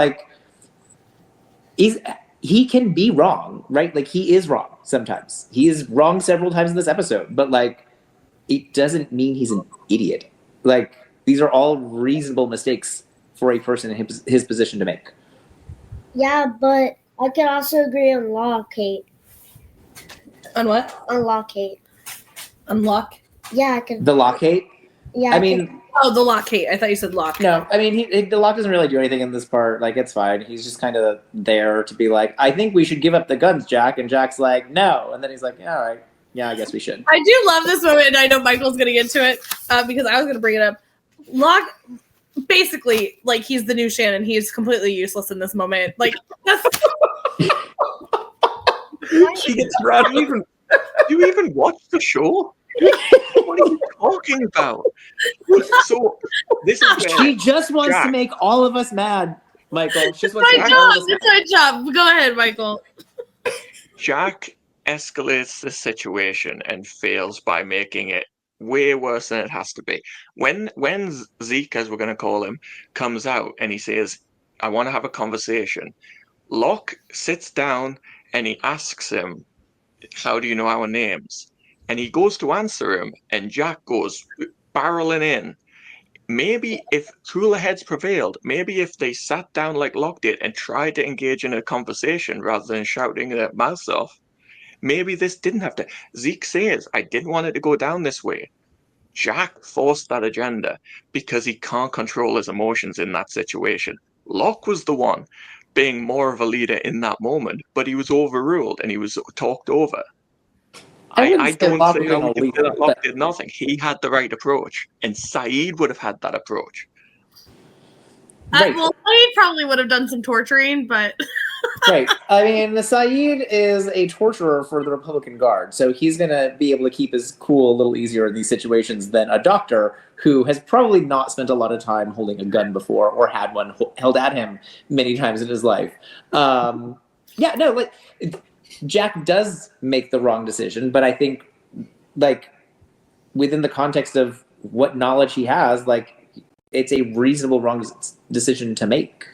he can be wrong, right? He is wrong sometimes. He is wrong several times in this episode, but, it doesn't mean he's an idiot. These are all reasonable mistakes for a person in his position to make. Yeah, but I can also agree on Law, Kate. On what? On Law, Kate. Unlock? Yeah, I can. The Lock, Kate? Yeah. Oh, the Lock, Kate. I thought you said Lock. No, I mean, the Lock doesn't really do anything in this part. It's fine. He's just kind of there to be I think we should give up the guns, Jack. And Jack's like, no. And then he's like, all right. Yeah, I guess we should. I do love this moment, and I know Michael's going to get to it because I was going to bring it up. Locke, basically, he's the new Shannon. He's completely useless in this moment. That's... She gets run. Do you even watch the show? What are you talking about? So this is she just wants to make all of us mad, Michael. She just wants It's my job. Go ahead, Michael. Jack escalates the situation and fails by making it way worse than it has to be. When Zeke, as we're going to call him, comes out and he says, I want to have a conversation, Locke sits down and he asks him, how do you know our names? And he goes to answer him and Jack goes barreling in. Maybe if cooler heads prevailed, maybe if they sat down like Locke did and tried to engage in a conversation rather than shouting their mouths off, maybe this didn't have to. Zeke says, I didn't want it to go down this way. Jack forced that agenda because he can't control his emotions in that situation. Locke was the one being more of a leader in that moment, but he was overruled and he was talked over. I don't say that Locke did nothing. He had the right approach, and Saeed would have had that approach. Right. Well, Saeed probably would have done some torturing, but... Right. I mean, Saeed is a torturer for the Republican Guard, so he's going to be able to keep his cool a little easier in these situations than a doctor who has probably not spent a lot of time holding a gun before or had one held at him many times in his life. Jack does make the wrong decision, but I think, within the context of what knowledge he has, it's a reasonable wrong decision to make.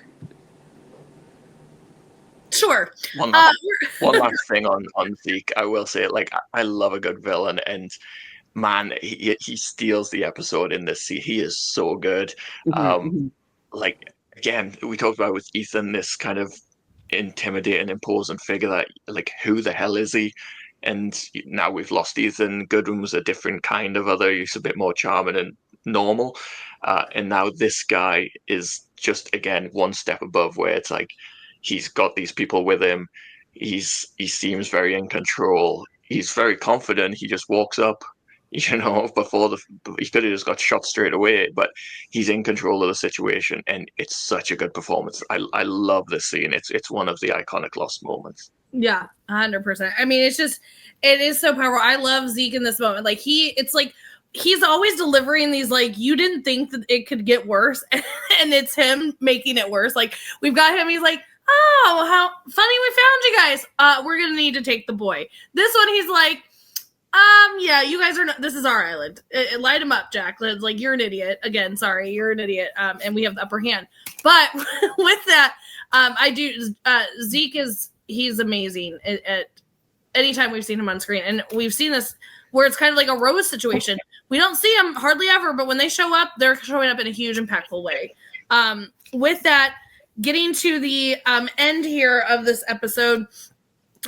Sure. One last thing on Zeke. I will say, like, I love a good villain, and man, he steals the episode in this scene. He is so good. Like, again, we talked about with Ethan, this kind of intimidating, imposing figure that, like, who the hell is he? And now we've lost Ethan. Goodwin was a different kind of other. He's a bit more charming and normal. And now this guy is just, again, one step above, where it's like he's got these people with him. He seems very in control. He's very confident. He just walks up, you know, he could have just got shot straight away, but he's in control of the situation, and it's such a good performance. I love this scene. It's one of the iconic Lost moments. Yeah, 100%. I mean, it is so powerful. I love Zeke in this moment. Like, it's like he's always delivering these, like, you didn't think that it could get worse, and it's him making it worse. Like, we've got him, he's like, oh, how funny we found you guys. We're gonna need to take the boy. This one, he's like, yeah, you guys are not, this is our island. Light him up, Jack. It's like, you're an idiot. Again, sorry, you're an idiot. And we have the upper hand. But with that, Zeke he's amazing at any time we've seen him on screen. And we've seen this where it's kind of like a Rose situation. We don't see him hardly ever, but when they show up, they're showing up in a huge, impactful way. With that, getting to the end here of this episode,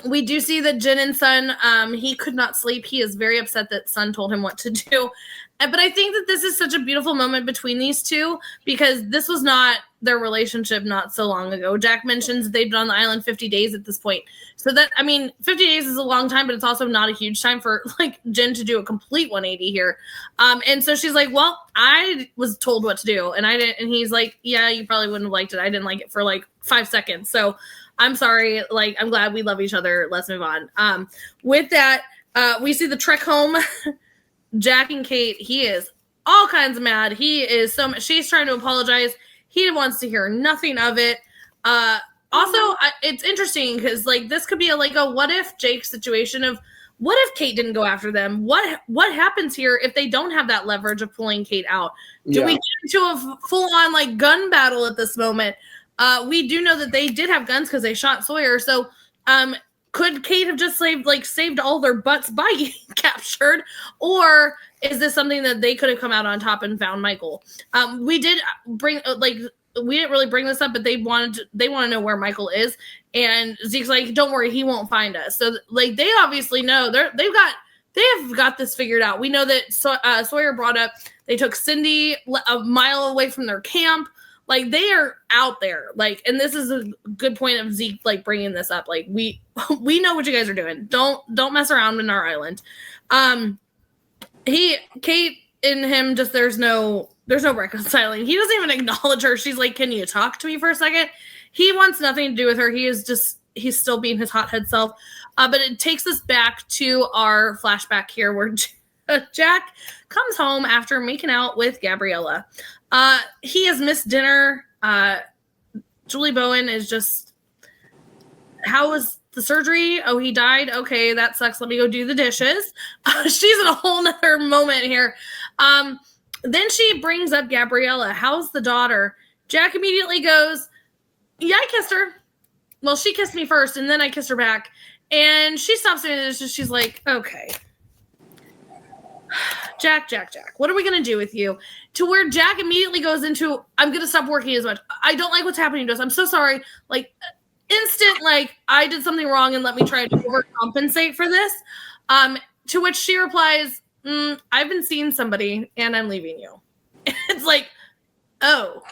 we do see that Jin and Sun, he could not sleep. He is very upset that Sun told him what to do. But I think that this is such a beautiful moment between these two, because this was not their relationship not so long ago. Jack mentions that they've been on the island 50 days at this point. So that, I mean, 50 days is a long time, but it's also not a huge time for, like, Jin to do a complete 180 here. And so she's like, well, I was told what to do, and I didn't. And he's like, yeah, you probably wouldn't have liked it. I didn't like it for like 5 seconds. So I'm sorry. Like, I'm glad we love each other. Let's move on. With that, we see the trek home. Jack and Kate, he is all kinds of mad. He is so much. She's trying to apologize. He wants to hear nothing of it. Also, it's interesting because, like, this could be a what if Jake situation of what if Kate didn't go after them? What happens here if they don't have that leverage of pulling Kate out? Do we get into a full on, like, gun battle at this moment? We do know that they did have guns because they shot Sawyer. So, could Kate have just saved all their butts by getting captured? Or is this something that they could have come out on top and found Michael? We did bring, we didn't really bring this up, but they want to know where Michael is. And Zeke's like, don't worry, he won't find us. So, like, they obviously know they have got this figured out. We know that Sawyer brought up, they took Cindy a mile away from their camp. Like, they are out there. Like, and this is a good point of Zeke, like, bringing this up. Like, we know what you guys are doing. Don't mess around in our island. Kate and him, just there's no reconciling. He doesn't even acknowledge her. She's like, can you talk to me for a second? He wants nothing to do with her. He's still being his hothead self. But it takes us back to our flashback here where Jack comes home after making out with Gabriella. He has missed dinner. Julie Bowen is just, how was the surgery? Oh, he died. Okay, that sucks. Let me go do the dishes. She's in a whole nother moment here. Then she brings up Gabriella. How's the daughter? Jack immediately goes, yeah, I kissed her. Well, she kissed me first, and then I kissed her back. And she stops doing the dishes. She's like, okay. Jack, what are we going to do with you? To where Jack immediately goes into, I'm going to stop working as much. I don't like what's happening to us. I'm so sorry. Like, instant, like, I did something wrong and let me try to overcompensate for this. To which she replies, I've been seeing somebody and I'm leaving you. It's like, oh,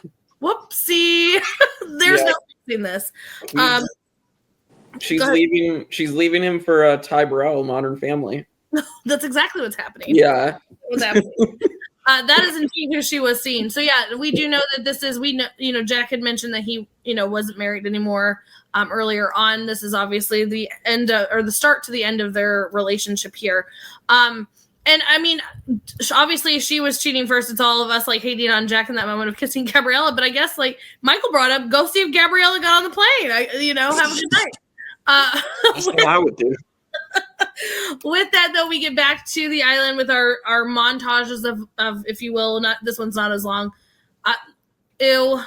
whoopsie. There's no fixing this. She's leaving him for Ty Burrell, Modern Family. That's exactly what's happening. Yeah. What's happening. That is indeed who she was seeing. So yeah, we do know that this is, we know, Jack had mentioned that he, wasn't married anymore earlier on. This is obviously the end or the start to the end of their relationship here. And I mean, obviously she was cheating first. It's all of us like hating on Jack in that moment of kissing Gabriella. But I guess like Michael brought up, go see if Gabriella got on the plane. Have a good night. That's what I would do. With that, though, we get back to the island with our montages of, if you will, not this one's not as long.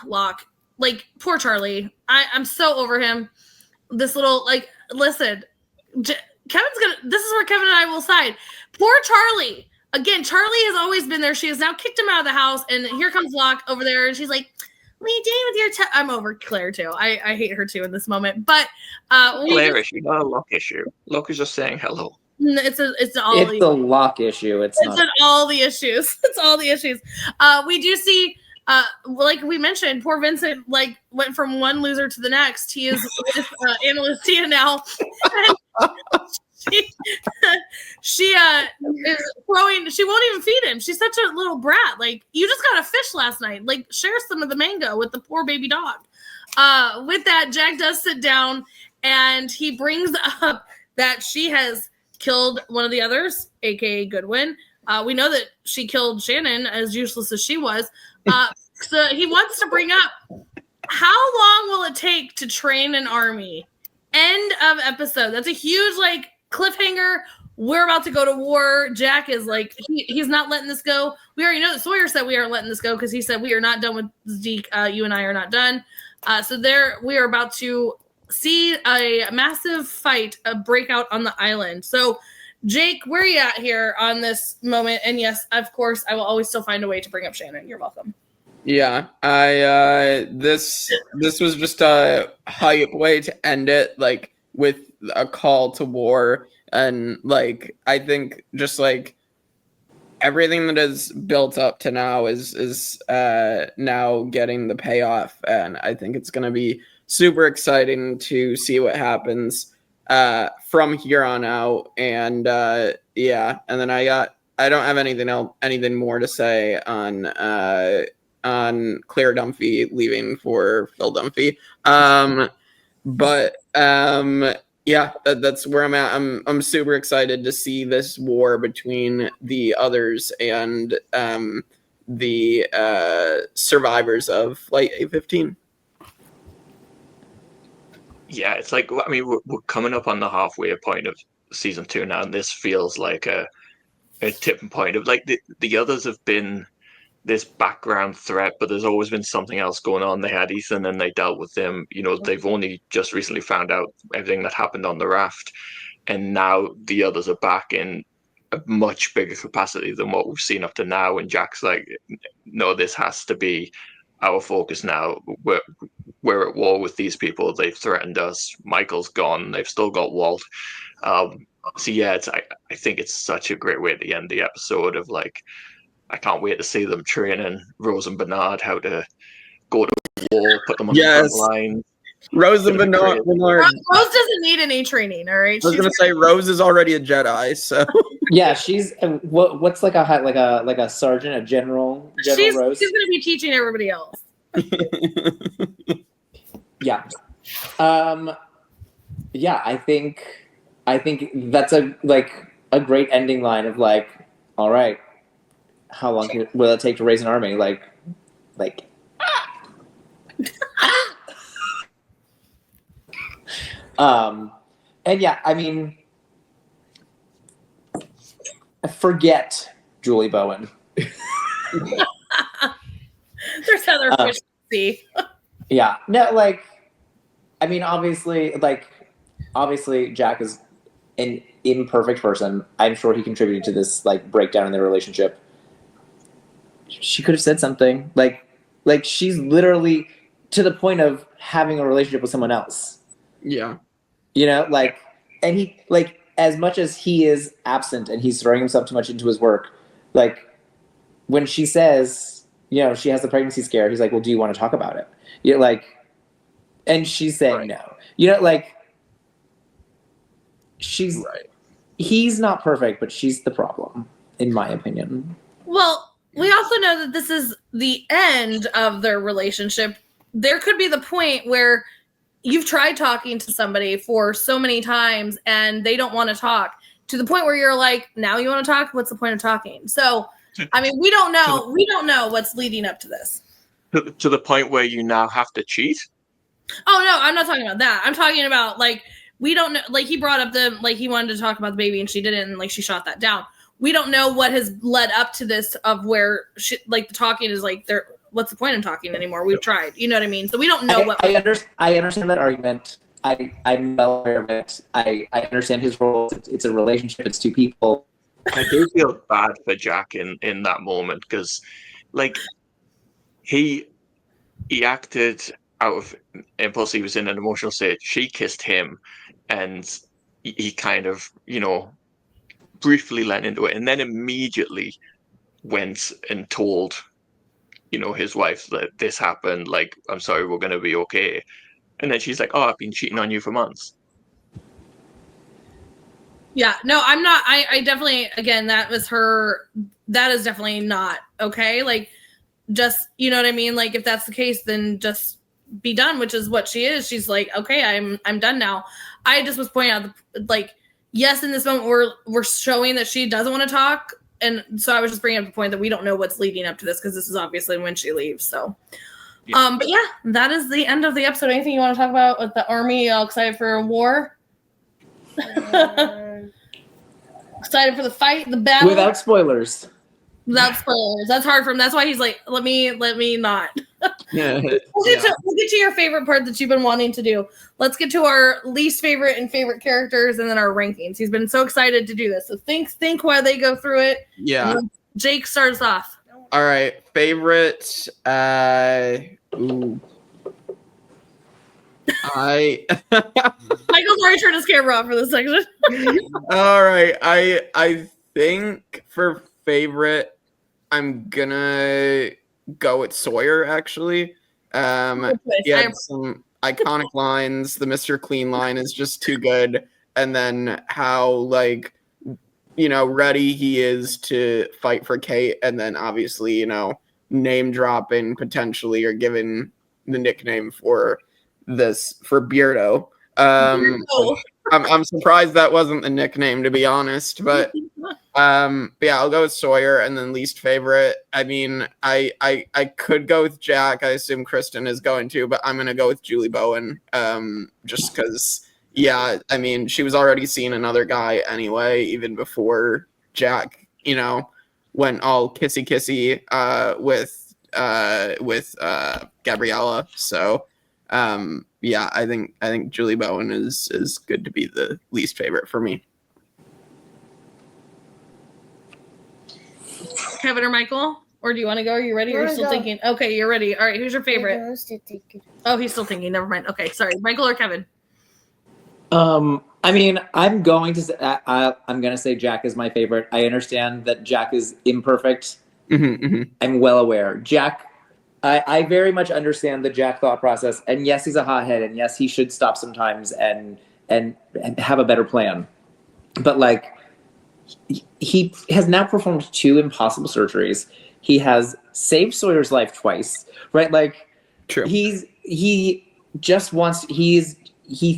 Locke. Like, poor Charlie. I'm so over him. this little like listen. This is where Kevin and I will side. Poor Charlie. Again, Charlie has always been there. She has now kicked him out of the house, and here comes Locke over there, and she's like, "What are you doing with your?" I'm over Claire too. I hate her too in this moment. But Claire issue, not a Locke issue. Locke is just saying hello. It's a Locke issue. It's not. all the issues. It's all the issues. We do see. Like we mentioned, poor Vincent like went from one loser to the next. He is with Anna Lucia now. she is throwing. She won't even feed him. She's such a little brat. Like, you just got a fish last night. Like, share some of the mango with the poor baby dog. With that, Jack does sit down and he brings up that she has killed one of the others, aka Goodwin. We know that she killed Shannon, as useless as she was. So he wants to bring up, how long will it take to train an army? End of episode. That's a huge like cliffhanger. We're about to go to war. Jack is like, he's not letting this go. We already know that Sawyer said we aren't letting this go because he said we are not done with Zeke. You and I are not done. So there, we are about to see a massive fight, a breakout on the island. So Jake, where are you at here on this moment? And yes, of course, I will always still find a way to bring up Shannon. You're welcome. Yeah, this was just a hype way to end it, like with a call to war, and like I think just like everything that is built up to now is now getting the payoff, and I think it's gonna be super exciting to see what happens from here on out. And yeah, and then I don't have anything more to say on Claire Dunphy leaving for Phil Dunphy. But yeah, that's where I'm at. I'm super excited to see this war between the others and the survivors of Flight A15. Yeah, it's like, I mean, we're coming up on the halfway point of season 2 now, and this feels like a tipping point of like the others have been this background threat, but there's always been something else going on. They had Ethan and they dealt with him. You know, they've only just recently found out everything that happened on the raft, and now the others are back in a much bigger capacity than what we've seen up to now. And Jack's like, no, this has to be our focus now. We're at war with these people. They've threatened us. Michael's gone. They've still got Walt. So yeah, I think it's such a great way to end the episode of like, I can't wait to see them training Rose and Bernard how to go to war, put them on the front line. Rose and Bernard. Rose doesn't need any training, all right? I was gonna say Rose is already a Jedi, so yeah, she's what's like a sergeant, a general Rose. She's gonna be teaching everybody else. Yeah, yeah. I think that's a great ending line of like, all right, how long will it take to raise an army? Like. And yeah, I mean, forget Julie Bowen. There's other fish to see. Yeah, no, like, I mean, obviously, Jack is an imperfect person. I'm sure he contributed to this like breakdown in their relationship. She could have said something like she's literally to the point of having a relationship with someone else. Yeah. You know, like, and he, like, as much as he is absent and he's throwing himself too much into his work, like, when she says, you know, she has the pregnancy scare, he's like, well, do you want to talk about it? You know, like, and she's saying no. You know, like, he's not perfect, but she's the problem, in my opinion. Well, we also know that this is the end of their relationship. There could be the point where you've tried talking to somebody for so many times and they don't want to talk, to the point where you're like, now you want to talk? What's the point of talking? So, I mean, we don't know. We don't know what's leading up to this. To the point where you now have to cheat? Oh, no, I'm not talking about that. I'm talking about, like, we don't know. Like, he brought up he wanted to talk about the baby and she didn't, and, like, she shot that down. We don't know what has led up to this of where, the talking is, like, what's the point of talking anymore? We've tried. You know what I mean? So we don't know I understand that argument. I'm well aware of it. I understand his role. It's a relationship. It's two people. I do feel bad for Jack in that moment because, like, he acted out of impulse. He was in an emotional state. She kissed him, and he kind of, briefly let into it, and then immediately went and told, his wife that this happened. Like, I'm sorry, we're going to be okay. And then she's like, "Oh, I've been cheating on you for months." Yeah, no, I'm not. I definitely, again, that is definitely not okay. Like, just, you know what I mean? Like, if that's the case, then just be done, which is what she is. She's like, okay, I'm done now. I just was pointing out, like, yes, in this moment, we're showing that she doesn't want to talk. And so I was just bringing up the point that we don't know what's leading up to this because this is obviously when she leaves. So, yeah. But yeah, that is the end of the episode. Anything you want to talk about with the army? All excited for a war? Excited for the fight, the battle. Without spoilers. Without spoilers. That's hard for him. That's why he's like, let me not. Yeah. We'll get to your favorite part that you've been wanting to do. Let's get to our least favorite and favorite characters and then our rankings. He's been so excited to do this. So think while they go through it. Yeah. Jake starts off. All right. Favorite. Michael's already turned his camera off for this section. All right. I think for favorite, I'm gonna go with Sawyer, actually. He had some iconic lines. The Mr. Clean line is just too good. And then how, like, ready he is to fight for Kate. And then obviously, name dropping potentially or giving the nickname for Beardo. I'm surprised that wasn't the nickname, to be honest, but yeah, I'll go with Sawyer. And then least favorite, I mean, I could go with Jack. I assume Kristin is going to, but I'm gonna go with Julie Bowen, just because, yeah, I mean, she was already seeing another guy anyway, even before Jack, went all kissy with Gabriella. So yeah, I think Julie Bowen is good to be the least favorite for me. Kevin or Michael? Or do you want to go? Are you ready? Or are you still thinking? Okay, you're ready. All right, who's your favorite? I'm still thinking. Oh, he's still thinking. Never mind. Okay, sorry. Michael or Kevin? I mean, I'm going to say Jack is my favorite. I understand that Jack is imperfect. I'm well aware. Jack, I very much understand the Jack thought process. And yes, he's a hothead. And yes, he should stop sometimes and have a better plan. But, like, he has now performed 2 impossible surgeries. He has saved Sawyer's life twice, right? Like, true. He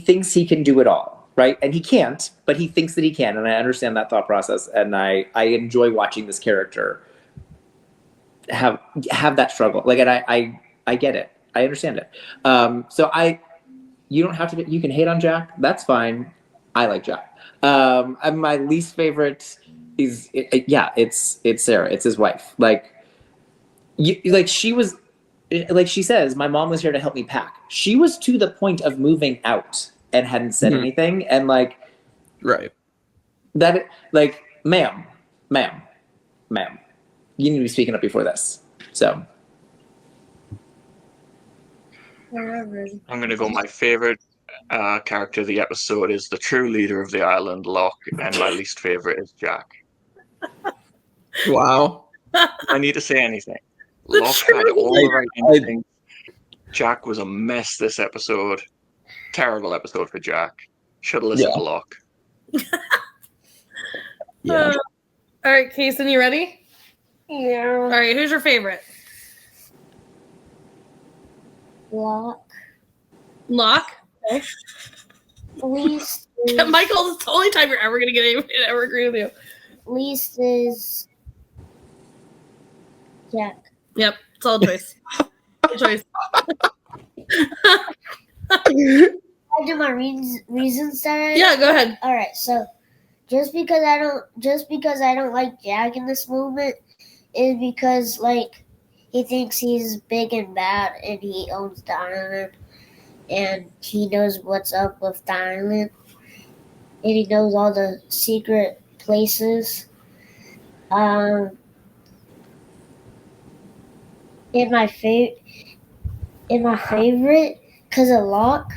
thinks he can do it all, right? And he can't, but he thinks that he can. And I understand that thought process. And I enjoy watching this character have that struggle. Like, and I get it. I understand it. So you don't have to, you can hate on Jack. That's fine. I like Jack. And my least favorite is, it's Sara. It's his wife. She says, my mom was here to help me pack. She was to the point of moving out and hadn't said anything. And right. That, ma'am, you need to be speaking up before this. So. I'm going to go, my favorite character of the episode is the true leader of the island, Locke, and my least favorite is Jack. Wow. I need to say anything. Locke had all the right instincts. Jack was a mess this episode. Terrible episode for Jack. Should have listened to Locke. Yeah. All right, Casen, you ready? Yeah. All right, who's your favorite? Locke. Least is... Michael, this is the only time you're ever going to get anyone to ever agree with you. Least is Jack. Yep, it's all choice. Choice. I do my reasons that Yeah, go ahead. All right, so just because I don't like Jack in this moment is because he thinks he's big and bad and he owns Donovan, and he knows what's up with the island, and he knows all the secret places. In my favorite, cause of Locke.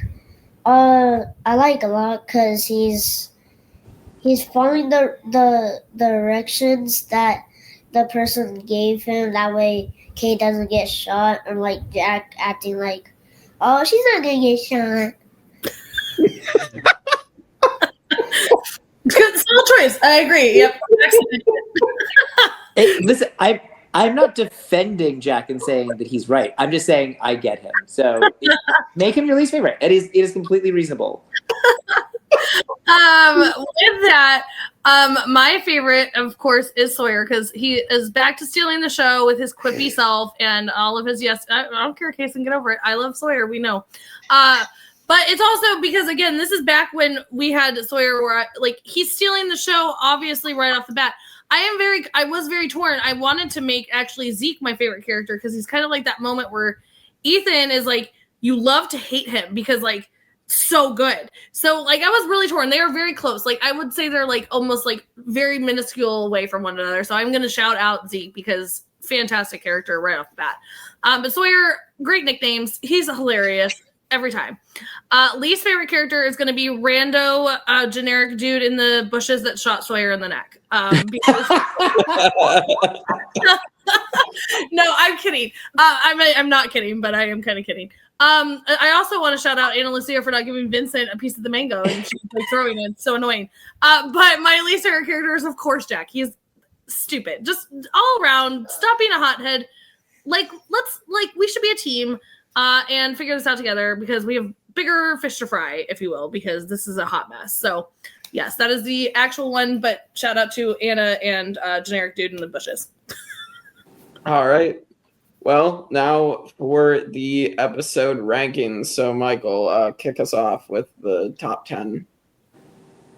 I like Locke cause he's following the directions that the person gave him. That way, Kate doesn't get shot, or like Jack acting like, oh, she's not gonna get shot. Good solid choice. I agree. Yep. Excellent. Hey, listen, I'm not defending Jack and saying that he's right. I'm just saying I get him. So make him your least favorite. It is completely reasonable. With that, my favorite, of course, is Sawyer because he is back to stealing the show with his quippy self and all of his yes. I don't care, Casen, get over it. I love Sawyer. We know. But it's also because, again, this is back when we had Sawyer where he's stealing the show, obviously, right off the bat. I was very torn. I wanted to make actually Zeke my favorite character because he's kind of like that moment where Ethan is like, you love to hate him because so good. So I was really torn. They are very close. I would say they're almost very minuscule away from one another. So I'm going to shout out Zeke because fantastic character right off the bat. But Sawyer, great nicknames. He's hilarious every time. Least favorite character is going to be rando generic dude in the bushes that shot Sawyer in the neck. Because no, I'm kidding. I'm not kidding, but I am kind of kidding. I also want to shout out Anna Lucia for not giving Vincent a piece of the mango and she's throwing it. It's so annoying. But my least favorite character is, of course, Jack. He's stupid. Just all around. Stop being a hothead. We should be a team and figure this out together because we have bigger fish to fry, if you will, because this is a hot mess. So, yes, that is the actual one. But shout out to Anna and generic dude in the bushes. All right. Well, now for the episode rankings. So, Michael, kick us off with the top 10.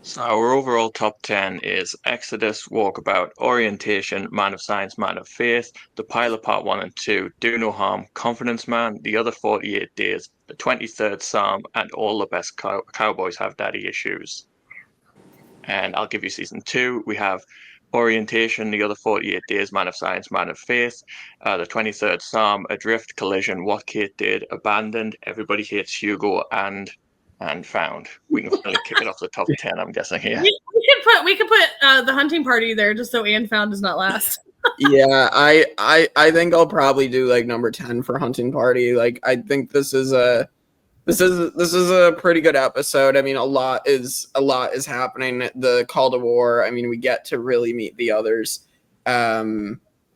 So our overall top 10 is Exodus, Walkabout, Orientation, Man of Science, Man of Faith, The Pilot Part 1 and 2, Do No Harm, Confidence Man, The Other 48 Days, The 23rd Psalm, and All the Best Cowboys Have Daddy Issues. And I'll give you season 2. We have Orientation, The Other 48 Days, Man of Science, Man of Faith, The 23rd Psalm, Adrift, Collision, What Kate Did, Abandoned, Everybody Hates Hugo, and Found. We can finally kick it off the top 10, I'm guessing here. We could put the hunting party there just so And Found does not last. Yeah, I think I'll probably do number 10 for hunting party. I think this is a pretty good episode. I mean, a lot is happening. The call to war. I mean, we get to really meet the others.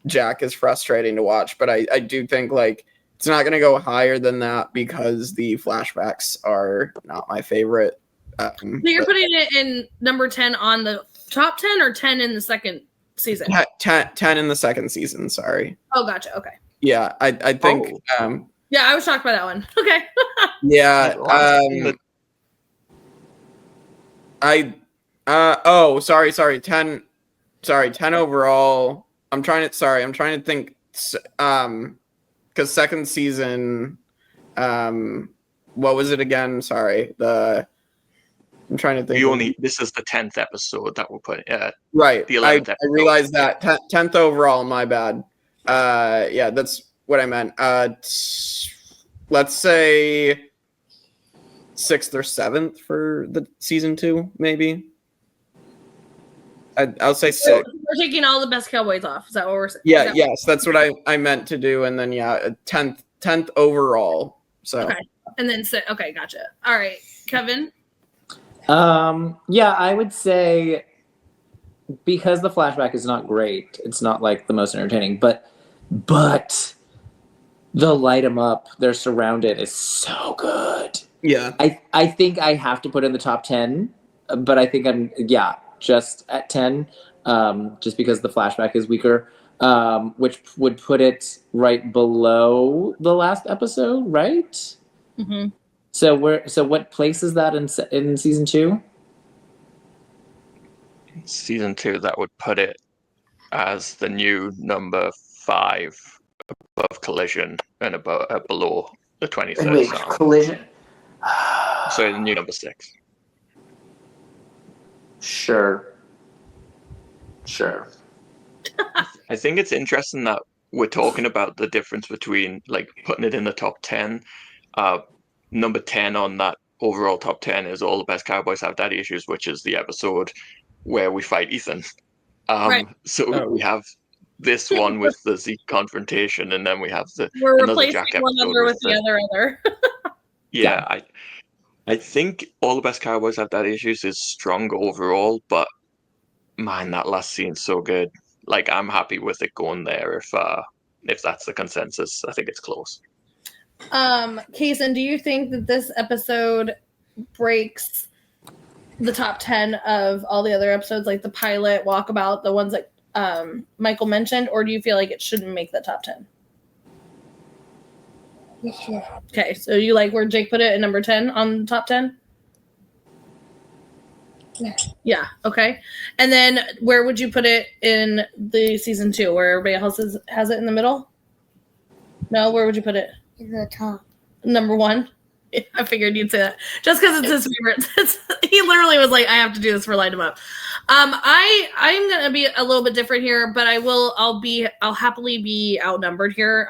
Jack is frustrating to watch, but I do think it's not going to go higher than that because the flashbacks are not my favorite. So you're putting it in number 10 on the top 10 or 10 in the second season? 10 in the second season, sorry. Oh, gotcha. Okay. Yeah, I think... yeah, I was shocked by that one. Okay. Yeah. Sorry. 10 overall. I'm trying to think... because second season, what was it again? Sorry, I'm trying to think. This is the 10th episode that we'll put. Right. The 11th episode. I realized that 10th overall. My bad. Yeah, that's what I meant. Let's say 6th or 7th for the season 2, maybe. I'll say 6. We're taking all the best cowboys off. Is that what we're saying? Yeah, yes, that's what I meant to do. And then 10th overall. So okay, and then okay, gotcha. All right, Kevin. Yeah, I would say because the flashback is not great, it's not the most entertaining, but the light 'em up, they're surrounded is so good. Yeah. I think I have to put in the top 10, but I think I'm just at 10, just because the flashback is weaker, which would put it right below the last episode, right? Mm-hmm. So what place is that in season 2? Season 2, that would put it as the new number 5 above Collision and below the 23rd Psalm. Collision. So the new number 6. Sure. I think it's interesting that we're talking about the difference between like putting it in the top 10. Number 10 on that overall top 10 is All the Best Cowboys Have Daddy Issues, which is the episode where we fight Ethan. Right. So we have this one with the Zeke confrontation, and then we have We're another replacing Jack one episode other with the other. Yeah, I think All the Best Cowboys Have Daddy Issues is strong overall, but man, that last scene's so good. Like, I'm happy with it going there if that's the consensus. I think it's close. Casen, do you think that this episode breaks the top 10 of all the other episodes, like the pilot, Walkabout, the ones that Michael mentioned, or do you feel like it shouldn't make the top 10? Okay, so you like where Jake put it at number 10 on the top 10? Yeah, okay. And then where would you put it in the season 2, where everybody else has it in the middle? No, where would you put it? In the top. Number 1? I figured you'd say that. Just because it's his favorite. He literally was like, I have to do this for Light Him Up. I'm gonna be a little bit different here, but I'll happily be outnumbered here.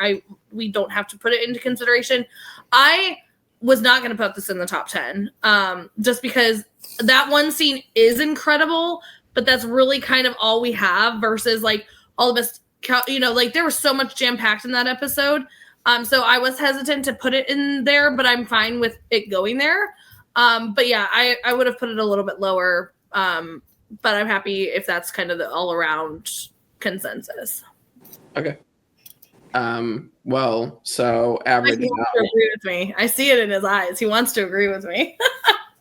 We don't have to put it into consideration. I was not gonna put this in the top 10. Just because that one scene is incredible, but that's really kind of all we have versus like all of us, like there was so much jam-packed in that episode. So I was hesitant to put it in there, but I'm fine with it going there. But yeah, I would have put it a little bit lower. But I'm happy if that's kind of the all around consensus. Okay. Well, so average. He wants to agree with me. I see it in his eyes. He wants to agree with me.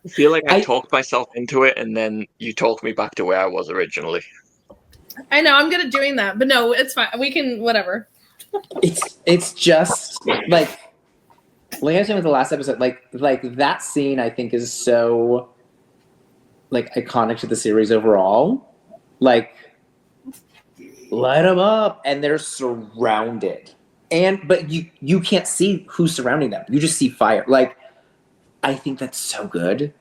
I feel like I talked myself into it, and then you talked me back to where I was originally. I know, I'm good at doing that, but no, it's fine. We can, whatever. It's just like I was saying with the last episode, like that scene I think is so like iconic to the series overall. Like, light them up, and they're surrounded, but you can't see who's surrounding them. You just see fire. Like, I think that's so good.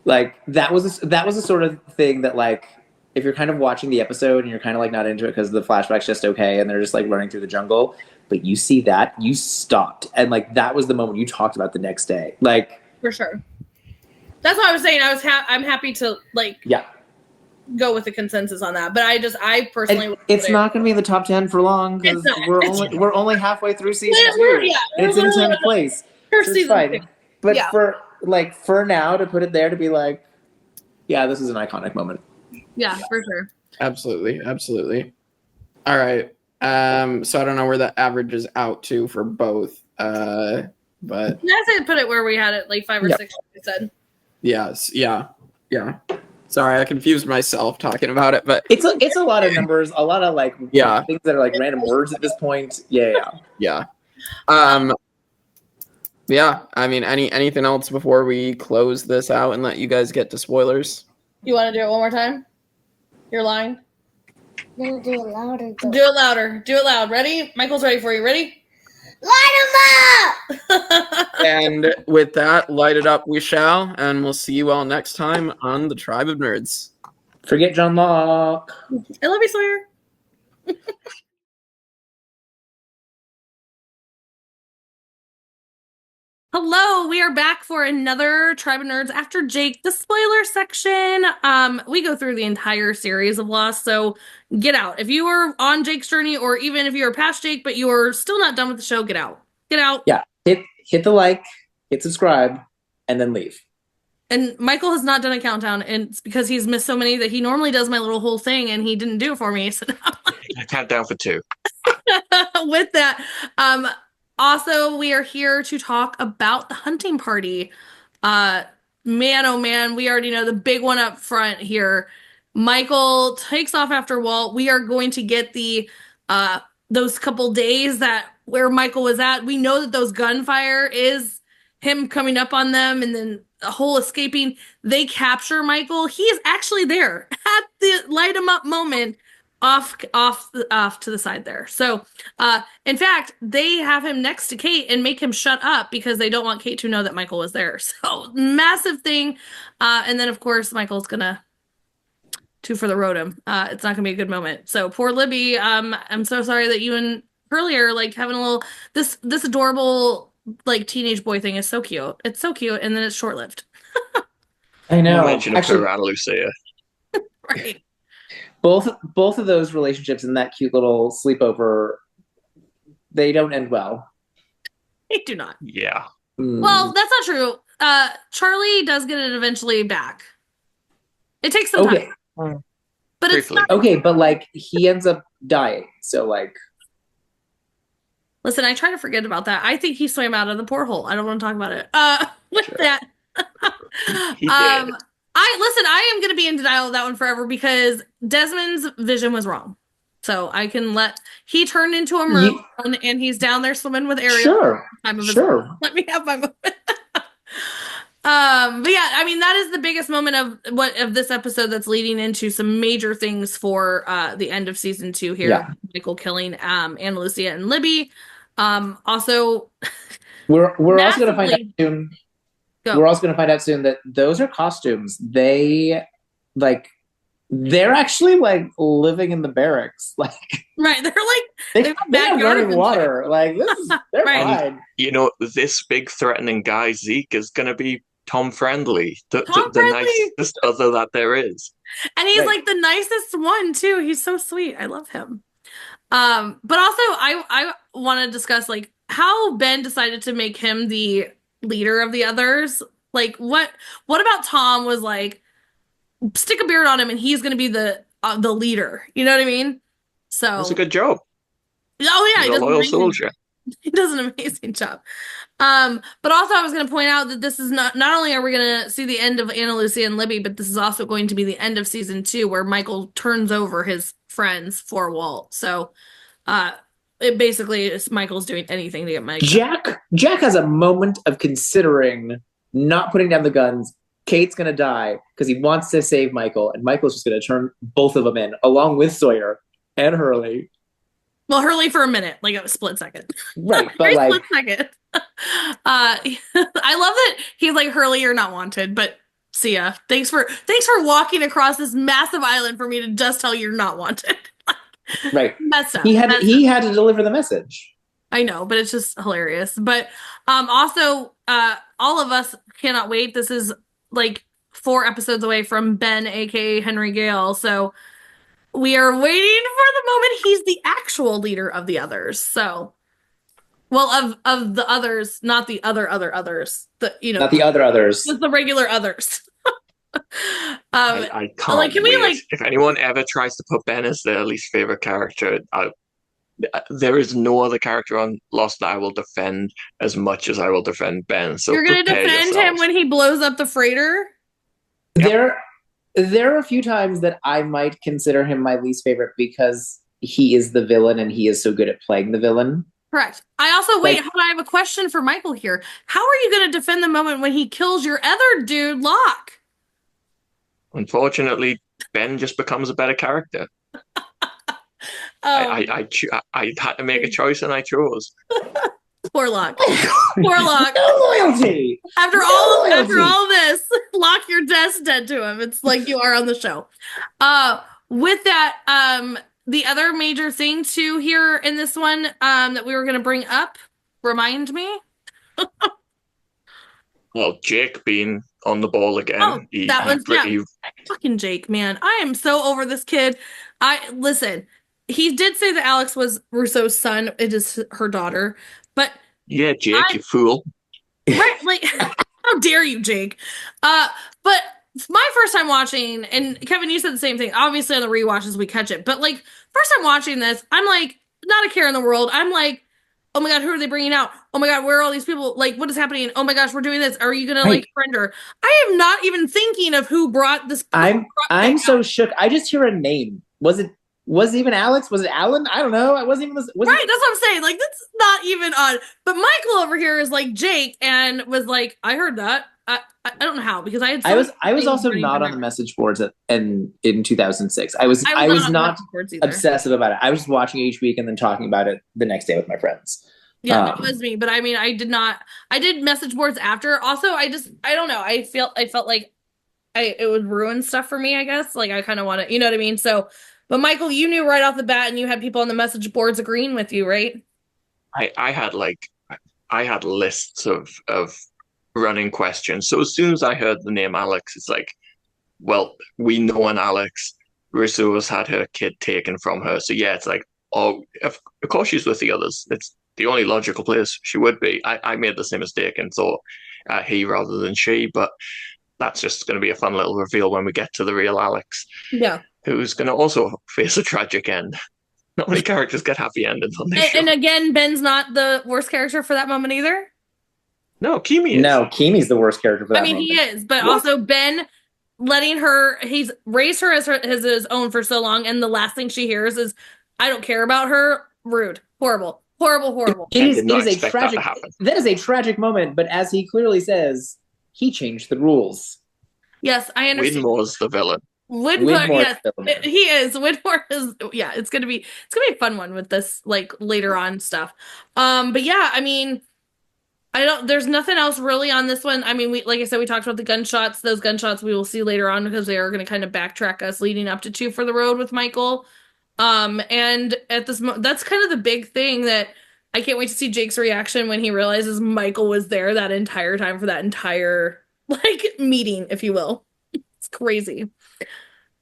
Like that was the sort of thing that like, if you're kind of watching the episode and you're kind of like not into it because the flashback's just okay and they're just like running through the jungle, but you see that, you stopped. And like, that was the moment you talked about the next day. Like, for sure. That's what I was saying. I'm happy to like go with the consensus on that. But I personally, it's not going to be in the top 10 for long because we're only halfway through season 2. Yeah, it's in 10th place. So it's fine. But for now to put it there to be like, yeah, this is an iconic moment. Yeah, for sure. Absolutely. All right. So I don't know where the average is out to for both. But I said put it where we had it, like 5 or 6. I said. Yes. Yeah. Sorry, I confused myself talking about it, but it's a lot of numbers, a lot of like things that are like random words at this point. Yeah. Yeah. I mean, anything else before we close this out and let you guys get to spoilers? You want to do it one more time? You're lying. No, do it louder. Do it louder. Do it loud. Ready? Michael's ready for you. Ready? Light him up! And with that, light it up we shall, and we'll see you all next time on the Tribe of Nerds. Forget John Locke. I love you, Sawyer. Hello, we are back for another Tribe of Nerds after Jake, the spoiler section. We go through the entire series of Lost, so get out. If you were on Jake's journey, or even if you were past Jake, but you are still not done with the show, get out. Get out. Yeah, hit the like, hit subscribe, and then leave. And Michael has not done a countdown, and it's because he's missed so many that he normally does my little whole thing, and he didn't do it for me. So I count down for 2. with that, also, we are here to talk about the hunting party. Man, oh man, we already know the big one up front here. Michael takes off after Walt. We are going to get the those couple days where Michael was at. We know that those gunfire is him coming up on them, and then the whole escaping. They capture Michael. He is actually there at the light him up moment off to the side there. So, in fact, they have him next to Kate and make him shut up because they don't want Kate to know that Michael was there. So, massive thing. And then, of course, Michael's gonna two for the rotom. It's not gonna be a good moment. So, poor Libby. I'm so sorry that you and Hurley are like having a little this adorable like teenage boy thing is so cute. It's so cute, and then it's short lived. I know. No mention of her and Lucia. Right. Both of those relationships in that cute little sleepover, they don't end well. They do not. Yeah. Well, that's not true. Charlie does get it eventually back. It takes some time. But it's not. Okay, but like he ends up dying. So like Listen, I try to forget about that. I think he swam out of the porthole. I don't want to talk about it. With that. He did. I am going to be in denial of that one forever because Desmond's vision was wrong. So I can he turned into a merman and he's down there swimming with Ariel. Sure. Let me have my moment. But yeah, I mean, that is the biggest moment of this episode that's leading into some major things for the end of season 2 here. Yeah. Michael killing Anna Lucia and Libby. Also, we're also going to find out soon. Go. We're also going to find out soon that those are costumes. They're actually like living in the barracks. Like right, they're running water. Like this is they're fine. You know, this big threatening guy Zeke is going to be Tom Friendly, the nicest other that there is, and he's like the nicest one too. He's so sweet. I love him. But also I want to discuss like how Ben decided to make him the leader of the others. Like what about Tom was like stick a beard on him and he's going to be the leader. You know what I mean? So that's a good job. Oh yeah, he's a loyal soldier. He does an amazing job. But also I was going to point out that this is not only are we going to see the end of Anna Lucia and Libby, but this is also going to be the end of season 2 where Michael turns over his friends for Walt. So it basically is Michael's doing anything to get Mike. Jack has a moment of considering not putting down the guns. Kate's going to die because he wants to save Michael, and Michael's just going to turn both of them in, along with Sawyer and Hurley. Well, Hurley for a minute, like a split second. Right, but like... split second. I love that he's like, Hurley, you're not wanted, but see ya. Thanks for walking across this massive island for me to just tell you you're not wanted. Right. Messed up. He had to deliver the message. I know, but it's just hilarious. But also, all of us cannot wait. This is like 4 episodes away from Ben, aka Henry Gale. So we are waiting for the moment he's the actual leader of the others. So, well, of the others, not the other others. Not the other others. Just the regular others. I can't. Like, can we like? If anyone ever tries to put Ben as their least favorite character, there is no other character on Lost that I will defend as much as I will defend Ben. So you're going to defend him when he blows up the freighter? Yep. There are a few times that I might consider him my least favorite because he is the villain and he is so good at playing the villain. Correct. I also I have a question for Michael here. How are you going to defend the moment when he kills your other dude, Locke? Unfortunately, Ben just becomes a better character. I had to make a choice and I chose. Poor Locke. Poor Locke. No loyalty. After all this, Locke, you're dead to him. It's like you are on the show. With that, the other major thing too here in this one that we were going to bring up, remind me. Well, Jake being on the ball again. Oh, that one's fucking Jake, man. I am so over this kid. Listen, he did say that Alex was Russo's son. It is her daughter, but yeah, Jake, you fool. Right? Like, how dare you, Jake? But my first time watching, and Kevin, you said the same thing. Obviously, on the rewatches we catch it, but like first time watching this, I'm like, not a care in the world. I'm like, oh my god, who are they bringing out? Oh my god, where are all these people? Like, what is happening? Oh my gosh, we're doing this. Are you gonna like friend her? I am not even thinking of who brought this. I'm so shook. I just hear a name. Was it even Alex? Was it Alan? I don't know. I wasn't even. Right, that's what I'm saying. Like, that's not even on. But Michael over here is like Jake and was like, I heard that. don't know how, because I had. I was also not on the message boards in 2006. I was not obsessive about it. I was just watching each week and then talking about it the next day with my friends. Yeah, that was me. But I mean, I did message boards after. Also, I don't know. I felt like it would ruin stuff for me, I guess. Like, I kind of want to, you know what I mean? So, but Michael, you knew right off the bat, and you had people on the message boards agreeing with you, right? I had lists of running questions. So as soon as I heard the name Alex, it's like, well, we know an Alex. Russo has had her kid taken from her. So yeah, it's like, oh, of course she's with the others. It's the only logical place she would be. I made the same mistake and thought he rather than she, but that's just going to be a fun little reveal when we get to the real Alex. Yeah. Who's going to also face a tragic end. Not many characters get happy endings on this show. And again, Ben's not the worst character for that moment either. No, Kimi is. No, Kimi's the worst character for that moment. He is, but also Ben letting her, he's raised her as his own for so long, and the last thing she hears is, I don't care about her. Rude. Horrible. It is a tragic. That is a tragic moment, but as he clearly says, he changed the rules. Yes, I understand. Widmore's the villain. Widmore, yes, he is. Widmore is, yeah. It's gonna be a fun one with this, like, later on stuff. But yeah, I mean, there's nothing else really on this one. I mean, like I said, we talked about the gunshots. Those gunshots we will see later on, because they are going to kind of backtrack us leading up to 2 for the Road with Michael. And at this that's kind of the big thing that I can't wait to see Jake's reaction when he realizes Michael was there that entire time for that entire, like, meeting, if you will. It's crazy.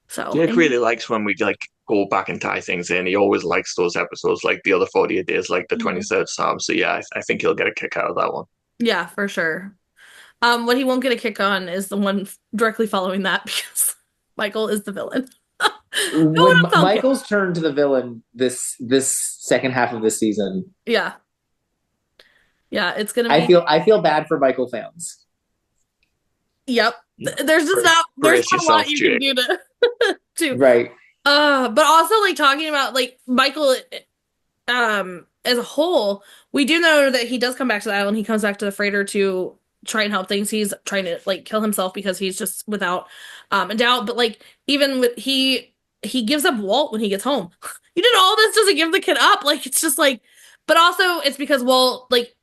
So Jake really likes when we, like, go back and tie things in. He always likes those episodes, like the other 48 days, like the 23rd Psalm. So yeah, I think he'll get a kick out of that one. Yeah, for sure. What he won't get a kick on is the one directly following that, because Michael is the villain. When Michael's turn to the villain this second half of this season. Yeah, it's gonna be. I feel bad for Michael fans. Yep. There's just not a lot you can do to right. But also, like, talking about, like, Michael as a whole, we do know that he does come back to the island. He comes back to the freighter to try and help things. He's trying to, like, kill himself because he's just without a doubt. But, like, even with he gives up Walt when he gets home. You did all this just to give the kid up. Like, it's just like, but also it's because Walt, like,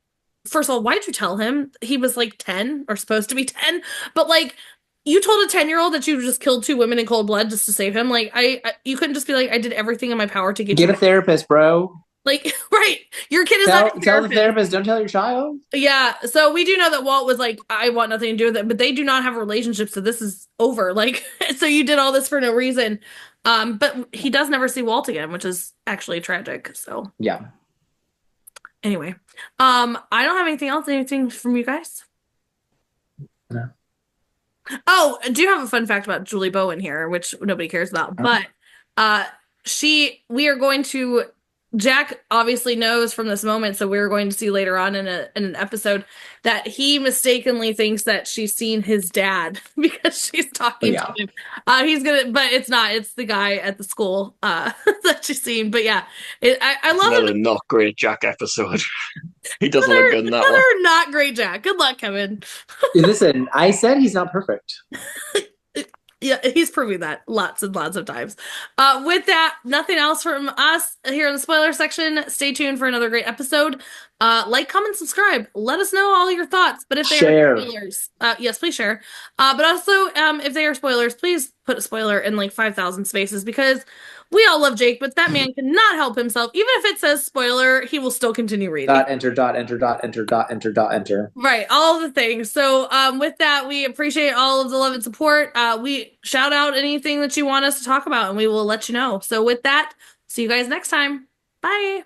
first of all, why did you tell him? He was like 10 or supposed to be 10, but, like, you told a 10-year-old that you just killed 2 women in cold blood just to save him. Like, you couldn't just be like, I did everything in my power to get a therapist, bro. Like, right. Your kid is tell the therapist, don't tell your child. Yeah. So we do know that Walt was like, I want nothing to do with it, but they do not have a relationship. So this is over. Like, so you did all this for no reason. But he does never see Walt again, which is actually tragic. So yeah. Anyway, I don't have anything else. Anything from you guys? No. Oh, I do have a fun fact about Julie Bowen here, which nobody cares about. Okay. But we are going to, Jack obviously knows from this moment, so we're going to see later on in an episode that he mistakenly thinks that she's seen his dad because she's talking to him. But it's not. It's the guy at the school that she's seen. But yeah, I love another not great Jack episode. He doesn't look good in that one. Another not great Jack. Good luck, Kevin. Listen, I said he's not perfect. Yeah, he's proving that lots and lots of times. With that, nothing else from us here in the spoiler section. Stay tuned for another great episode. Like, comment, subscribe. Let us know all your thoughts. But if they are spoilers, yes, please share. But also, if they are spoilers, please put a spoiler in like 5,000 spaces, because we all love Jake, but that man cannot help himself. Even if it says spoiler, he will still continue reading. Enter. Right, all the things. So with that, we appreciate all of the love and support. We shout out anything that you want us to talk about, and we will let you know. So with that, see you guys next time. Bye.